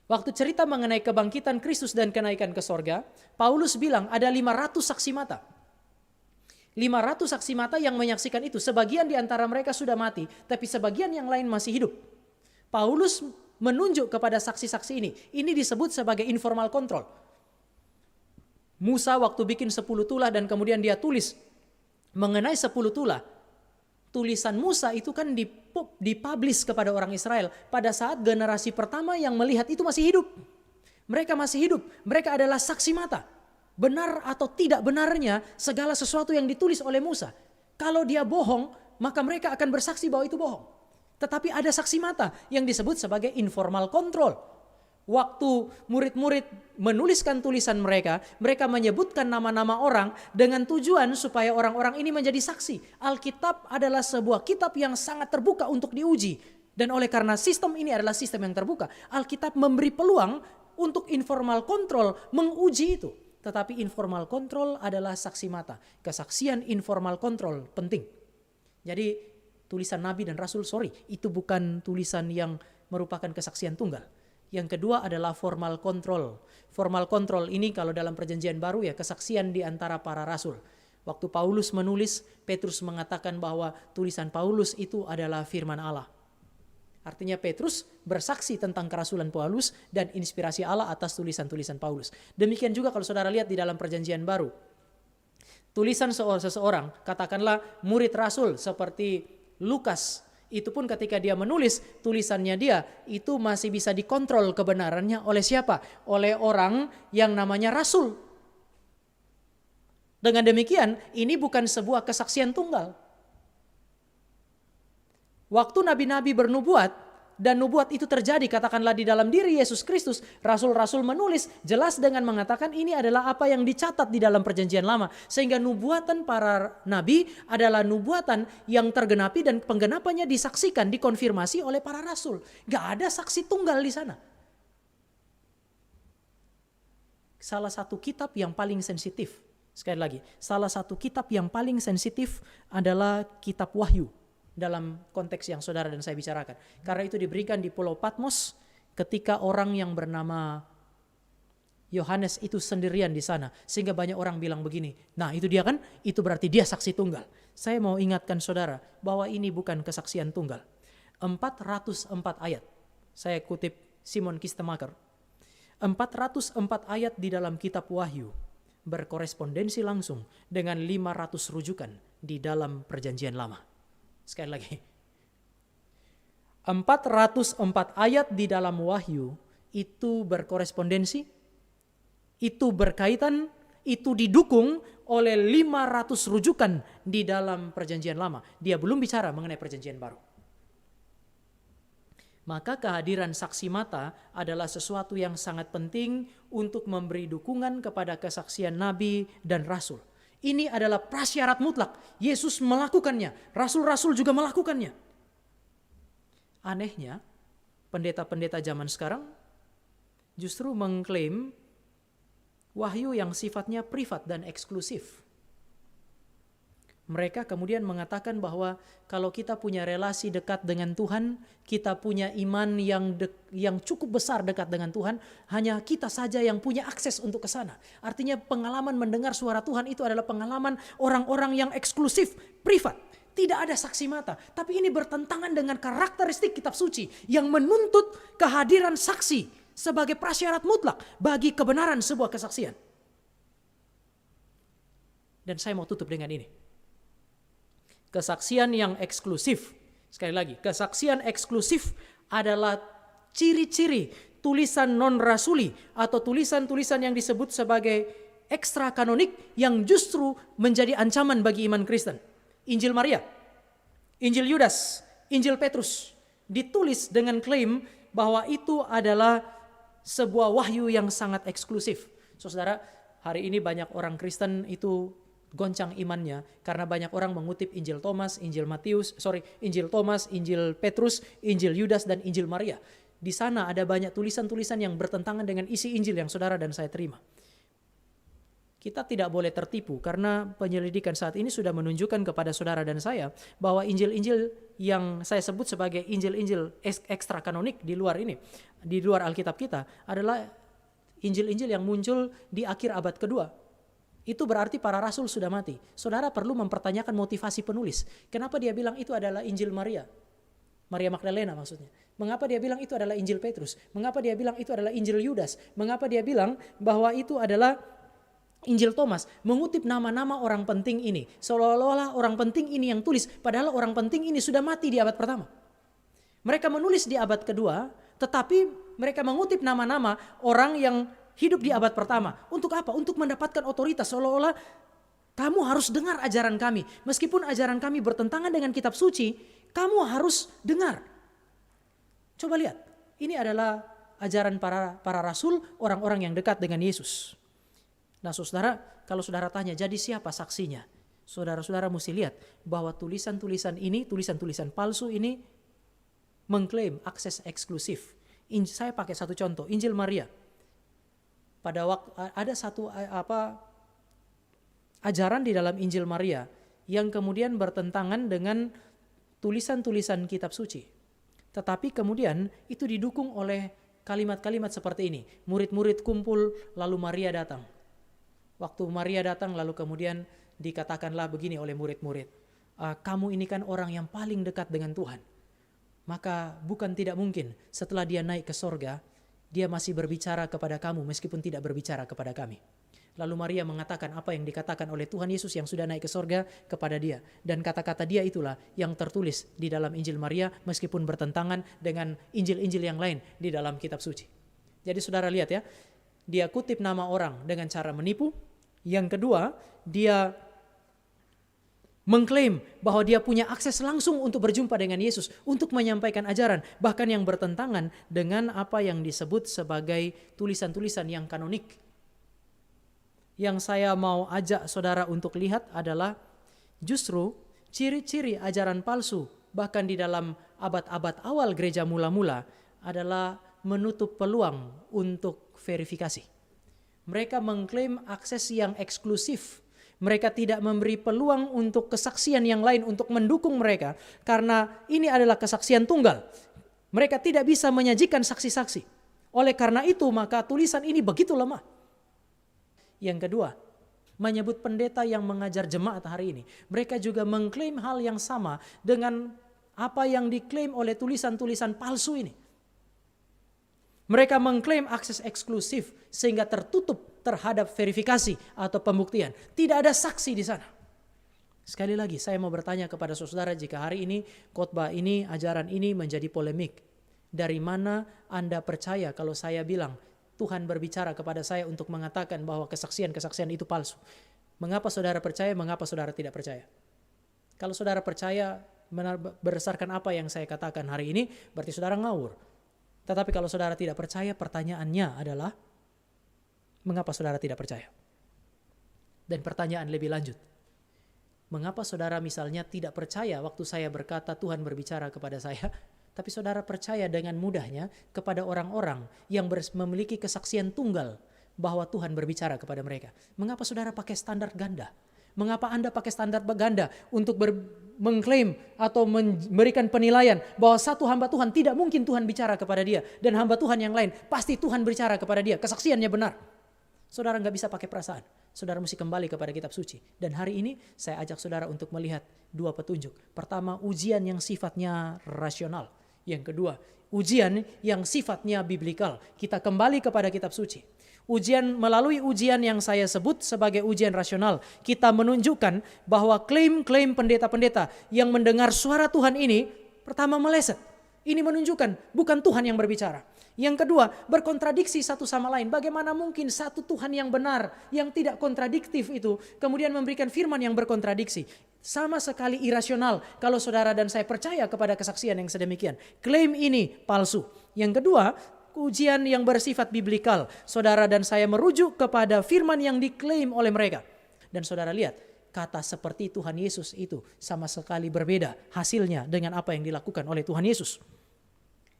Waktu cerita mengenai kebangkitan Kristus dan kenaikan ke sorga, Paulus bilang ada 500 saksi mata. 500 saksi mata yang menyaksikan itu. Sebagian di antara mereka sudah mati, tapi sebagian yang lain masih hidup. Paulus menunjuk kepada saksi-saksi ini. Ini disebut sebagai informal control. Musa waktu bikin 10 tulah dan kemudian dia tulis mengenai 10 tulah. Tulisan Musa itu kan dipublish kepada orang Israel pada saat generasi pertama yang melihat itu masih hidup. Mereka masih hidup, mereka adalah saksi mata. Benar atau tidak benarnya segala sesuatu yang ditulis oleh Musa. Kalau dia bohong, maka mereka akan bersaksi bahwa itu bohong. Tetapi ada saksi mata yang disebut sebagai informal control. Waktu murid-murid menuliskan tulisan mereka, mereka menyebutkan nama-nama orang dengan tujuan supaya orang-orang ini menjadi saksi. Alkitab adalah sebuah kitab yang sangat terbuka untuk diuji. Dan oleh karena sistem ini adalah sistem yang terbuka, Alkitab memberi peluang untuk informal control menguji itu. Tetapi informal control adalah saksi mata. Kesaksian informal control penting. Jadi tulisan Nabi dan Rasul, itu bukan tulisan yang merupakan kesaksian tunggal. Yang kedua adalah formal control. Formal control ini kalau dalam perjanjian baru ya kesaksian di antara para rasul. Waktu Paulus menulis, Petrus mengatakan bahwa tulisan Paulus itu adalah firman Allah. Artinya Petrus bersaksi tentang kerasulan Paulus dan inspirasi Allah atas tulisan-tulisan Paulus. Demikian juga kalau saudara lihat di dalam perjanjian baru. Tulisan seseorang, katakanlah murid rasul seperti Lukas, itu pun ketika dia menulis tulisannya dia, itu masih bisa dikontrol kebenarannya oleh siapa? Oleh orang yang namanya rasul. Dengan demikian, ini bukan sebuah kesaksian tunggal. Waktu nabi-nabi bernubuat dan nubuat itu terjadi katakanlah di dalam diri Yesus Kristus, rasul-rasul menulis jelas dengan mengatakan ini adalah apa yang dicatat di dalam perjanjian lama. Sehingga nubuatan para nabi adalah nubuatan yang tergenapi dan penggenapannya disaksikan, dikonfirmasi oleh para rasul. Gak ada saksi tunggal di sana. Salah satu kitab yang paling sensitif, sekali lagi, salah satu kitab yang paling sensitif adalah kitab Wahyu. Dalam konteks yang saudara dan saya bicarakan. Karena itu diberikan di Pulau Patmos ketika orang yang bernama Yohanes itu sendirian di sana. Sehingga banyak orang bilang begini, nah itu dia kan, itu berarti dia saksi tunggal. Saya mau ingatkan saudara bahwa ini bukan kesaksian tunggal. 404 ayat, saya kutip Simon Kistemaker. 404 ayat di dalam kitab Wahyu berkorespondensi langsung dengan 500 rujukan di dalam perjanjian lama. Sekali lagi, 404 ayat di dalam Wahyu itu berkorespondensi, itu berkaitan, itu didukung oleh 500 rujukan di dalam perjanjian lama. Dia belum bicara mengenai perjanjian baru. Maka kehadiran saksi mata adalah sesuatu yang sangat penting untuk memberi dukungan kepada kesaksian nabi dan rasul. Ini adalah prasyarat mutlak. Yesus melakukannya. Rasul-rasul juga melakukannya. Anehnya, pendeta-pendeta zaman sekarang justru mengklaim wahyu yang sifatnya privat dan eksklusif. Mereka kemudian mengatakan bahwa kalau kita punya relasi dekat dengan Tuhan, kita punya iman yang cukup besar dekat dengan Tuhan, hanya kita saja yang punya akses untuk ke sana. Artinya pengalaman mendengar suara Tuhan itu adalah pengalaman orang-orang yang eksklusif, privat. Tidak ada saksi mata. Tapi ini bertentangan dengan karakteristik kitab suci yang menuntut kehadiran saksi sebagai prasyarat mutlak bagi kebenaran sebuah kesaksian. Dan saya mau tutup dengan ini. Kesaksian yang eksklusif, sekali lagi, kesaksian eksklusif adalah ciri-ciri tulisan non-rasuli atau tulisan-tulisan yang disebut sebagai ekstra kanonik yang justru menjadi ancaman bagi iman Kristen. Injil Maria, Injil Yudas, Injil Petrus ditulis dengan klaim bahwa itu adalah sebuah wahyu yang sangat eksklusif. Saudara, hari ini banyak orang Kristen itu goncang imannya karena banyak orang mengutip Injil Thomas, Injil Thomas, Injil Petrus, Injil Yudas dan Injil Maria. Di sana ada banyak tulisan-tulisan yang bertentangan dengan isi Injil yang saudara dan saya terima. Kita tidak boleh tertipu karena penyelidikan saat ini sudah menunjukkan kepada saudara dan saya bahwa Injil-Injil yang saya sebut sebagai Injil-Injil ekstra kanonik di luar ini, di luar Alkitab kita adalah Injil-Injil yang muncul di akhir abad kedua. Itu berarti para rasul sudah mati. Saudara perlu mempertanyakan motivasi penulis. Kenapa dia bilang itu adalah Injil Maria? Maria Magdalena maksudnya. Mengapa dia bilang itu adalah Injil Petrus? Mengapa dia bilang itu adalah Injil Yudas? Mengapa dia bilang bahwa itu adalah Injil Thomas? Mengutip nama-nama orang penting ini. Seolah-olah orang penting ini yang tulis. Padahal orang penting ini sudah mati di abad pertama. Mereka menulis di abad kedua. Tetapi mereka mengutip nama-nama orang yang hidup di abad pertama. Untuk apa? Untuk mendapatkan otoritas. Seolah-olah kamu harus dengar ajaran kami. Meskipun ajaran kami bertentangan dengan kitab suci, kamu harus dengar. Coba lihat. Ini adalah ajaran para rasul, orang-orang yang dekat dengan Yesus. Nah saudara, kalau saudara tanya jadi siapa saksinya? Saudara-saudara mesti lihat bahwa tulisan-tulisan ini, tulisan-tulisan palsu ini mengklaim akses eksklusif. Saya pakai satu contoh, Injil Maria. Pada waktu ada satu ajaran di dalam Injil Maria yang kemudian bertentangan dengan tulisan-tulisan kitab suci. Tetapi kemudian itu didukung oleh kalimat-kalimat seperti ini. Murid-murid kumpul lalu Maria datang. Waktu Maria datang lalu kemudian dikatakanlah begini oleh murid-murid. Kamu ini kan orang yang paling dekat dengan Tuhan. maka bukan tidak mungkin setelah dia naik ke sorga, dia masih berbicara kepada kamu meskipun tidak berbicara kepada kami. Lalu Maria mengatakan apa yang dikatakan oleh Tuhan Yesus yang sudah naik ke sorga kepada dia. Dan kata-kata dia itulah yang tertulis di dalam Injil Maria meskipun bertentangan dengan Injil-Injil yang lain di dalam kitab suci. Jadi saudara lihat ya, dia kutip nama orang dengan cara menipu. Yang kedua, dia mengklaim bahwa dia punya akses langsung untuk berjumpa dengan Yesus, untuk menyampaikan ajaran, bahkan yang bertentangan dengan apa yang disebut sebagai tulisan-tulisan yang kanonik. Yang saya mau ajak saudara untuk lihat adalah justru ciri-ciri ajaran palsu, bahkan di dalam abad-abad awal gereja mula-mula, adalah menutup peluang untuk verifikasi. Mereka mengklaim akses yang eksklusif. Mereka tidak memberi peluang untuk kesaksian yang lain untuk mendukung mereka, karena ini adalah kesaksian tunggal. Mereka tidak bisa menyajikan saksi-saksi. Oleh karena itu, maka tulisan ini begitu lemah. Yang kedua, menyebut pendeta yang mengajar jemaat hari ini. Mereka juga mengklaim hal yang sama dengan apa yang diklaim oleh tulisan-tulisan palsu ini. Mereka mengklaim akses eksklusif sehingga tertutup terhadap verifikasi atau pembuktian. Tidak ada saksi di sana. Sekali lagi saya mau bertanya kepada saudara, jika hari ini khotbah ini, ajaran ini menjadi polemik, dari mana Anda percaya kalau saya bilang Tuhan berbicara kepada saya untuk mengatakan bahwa kesaksian-kesaksian itu palsu? Mengapa saudara percaya, mengapa saudara tidak percaya? Kalau saudara percaya berdasarkan apa yang saya katakan hari ini, berarti saudara ngawur. Tetapi kalau saudara tidak percaya, pertanyaannya adalah, mengapa saudara tidak percaya? Dan pertanyaan lebih lanjut, mengapa saudara misalnya tidak percaya waktu saya berkata Tuhan berbicara kepada saya, tapi saudara percaya dengan mudahnya kepada orang-orang yang memiliki kesaksian tunggal bahwa Tuhan berbicara kepada mereka? Mengapa saudara pakai standar ganda? Mengapa Anda pakai standar ganda untuk mengklaim atau memberikan penilaian bahwa satu hamba Tuhan tidak mungkin Tuhan bicara kepada dia, dan hamba Tuhan yang lain pasti Tuhan bicara kepada dia, kesaksiannya benar? Saudara nggak bisa pakai perasaan. Saudara mesti kembali kepada kitab suci. Dan hari ini saya ajak saudara untuk melihat dua petunjuk. Pertama, ujian yang sifatnya rasional. Yang kedua, ujian yang sifatnya biblikal. Kita kembali kepada kitab suci. Melalui ujian yang saya sebut sebagai ujian rasional, kita menunjukkan bahwa klaim-klaim pendeta-pendeta yang mendengar suara Tuhan ini, pertama meleset. Ini menunjukkan bukan Tuhan yang berbicara. Yang kedua, berkontradiksi satu sama lain. Bagaimana mungkin satu Tuhan yang benar, yang tidak kontradiktif itu, kemudian memberikan firman yang berkontradiksi? Sama sekali irasional kalau saudara dan saya percaya kepada kesaksian yang sedemikian. Klaim ini palsu. Yang kedua, ujian yang bersifat biblikal. Saudara dan saya merujuk kepada firman yang diklaim oleh mereka. Dan saudara lihat, kata seperti Tuhan Yesus itu sama sekali berbeda hasilnya dengan apa yang dilakukan oleh Tuhan Yesus.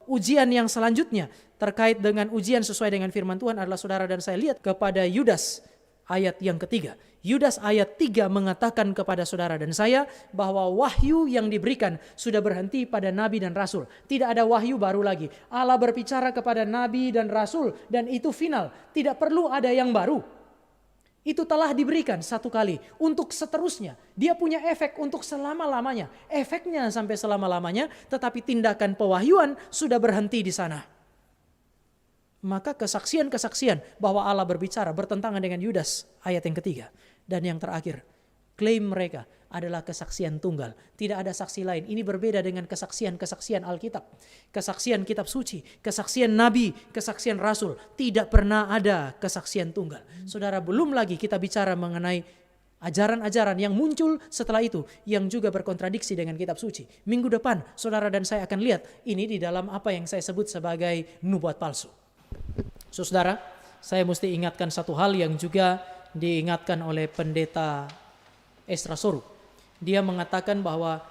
Ujian yang selanjutnya terkait dengan ujian sesuai dengan firman Tuhan adalah saudara dan saya lihat kepada Yudas ayat yang ketiga. Yudas ayat 3 mengatakan kepada saudara dan saya bahwa wahyu yang diberikan sudah berhenti pada nabi dan rasul. Tidak ada wahyu baru lagi. Allah berbicara kepada nabi dan rasul dan itu final. Tidak perlu ada yang baru. Itu telah diberikan satu kali untuk seterusnya. Dia punya efek untuk selama-lamanya. Efeknya sampai selama-lamanya, tetapi tindakan pewahyuan sudah berhenti di sana. Maka kesaksian-kesaksian bahwa Allah berbicara bertentangan dengan Yudas ayat yang ketiga. Dan yang terakhir, klaim mereka adalah kesaksian tunggal. Tidak ada saksi lain. Ini berbeda dengan kesaksian-kesaksian Alkitab. Kesaksian kitab suci, kesaksian nabi, kesaksian rasul. Tidak pernah ada kesaksian tunggal. Saudara, belum lagi kita bicara mengenai ajaran-ajaran yang muncul setelah itu yang juga berkontradiksi dengan kitab suci. Minggu depan saudara dan saya akan lihat ini di dalam apa yang saya sebut sebagai nubuat palsu. Saudara, saya mesti ingatkan satu hal yang juga diingatkan oleh pendeta Esra Soru. Dia mengatakan bahwa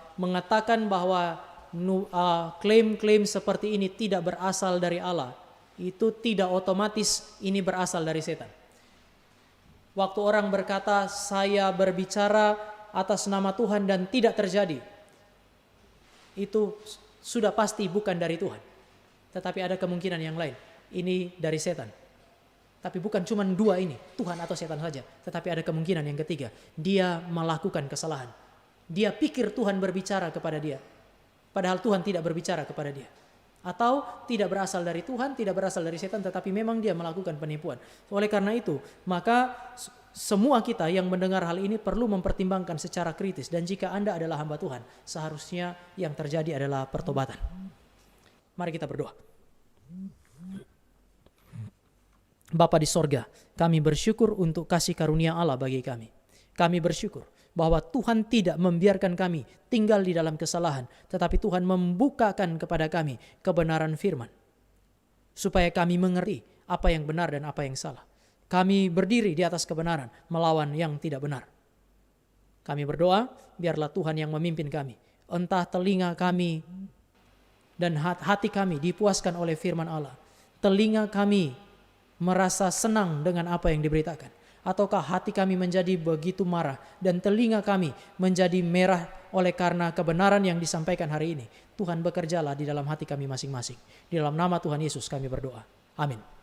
klaim-klaim seperti ini tidak berasal dari Allah. Itu tidak otomatis ini berasal dari setan. Waktu orang berkata saya berbicara atas nama Tuhan dan tidak terjadi, itu sudah pasti bukan dari Tuhan. Tetapi ada kemungkinan yang lain. Ini dari setan. Tapi bukan cuma dua ini, Tuhan atau setan saja. Tetapi ada kemungkinan yang ketiga. Dia melakukan kesalahan. Dia pikir Tuhan berbicara kepada dia. padahal Tuhan tidak berbicara kepada dia. Atau tidak berasal dari Tuhan, tidak berasal dari setan, tetapi memang dia melakukan penipuan. Oleh karena itu, maka semua kita yang mendengar hal ini perlu mempertimbangkan secara kritis. Dan jika Anda adalah hamba Tuhan, seharusnya yang terjadi adalah pertobatan. Mari kita berdoa. Bapa di sorga, kami bersyukur untuk kasih karunia Allah bagi kami. Kami bersyukur bahwa Tuhan tidak membiarkan kami tinggal di dalam kesalahan, tetapi Tuhan membukakan kepada kami kebenaran firman, supaya kami mengerti apa yang benar dan apa yang salah. Kami berdiri di atas kebenaran, melawan yang tidak benar. Kami berdoa, biarlah Tuhan yang memimpin kami. Entah telinga kami dan hati kami dipuaskan oleh firman Allah. Telinga kami merasa senang dengan apa yang diberitakan. Ataukah hati kami menjadi begitu marah dan telinga kami menjadi merah oleh karena kebenaran yang disampaikan hari ini. Tuhan bekerjalah di dalam hati kami masing-masing. Di dalam nama Tuhan Yesus kami berdoa. Amin.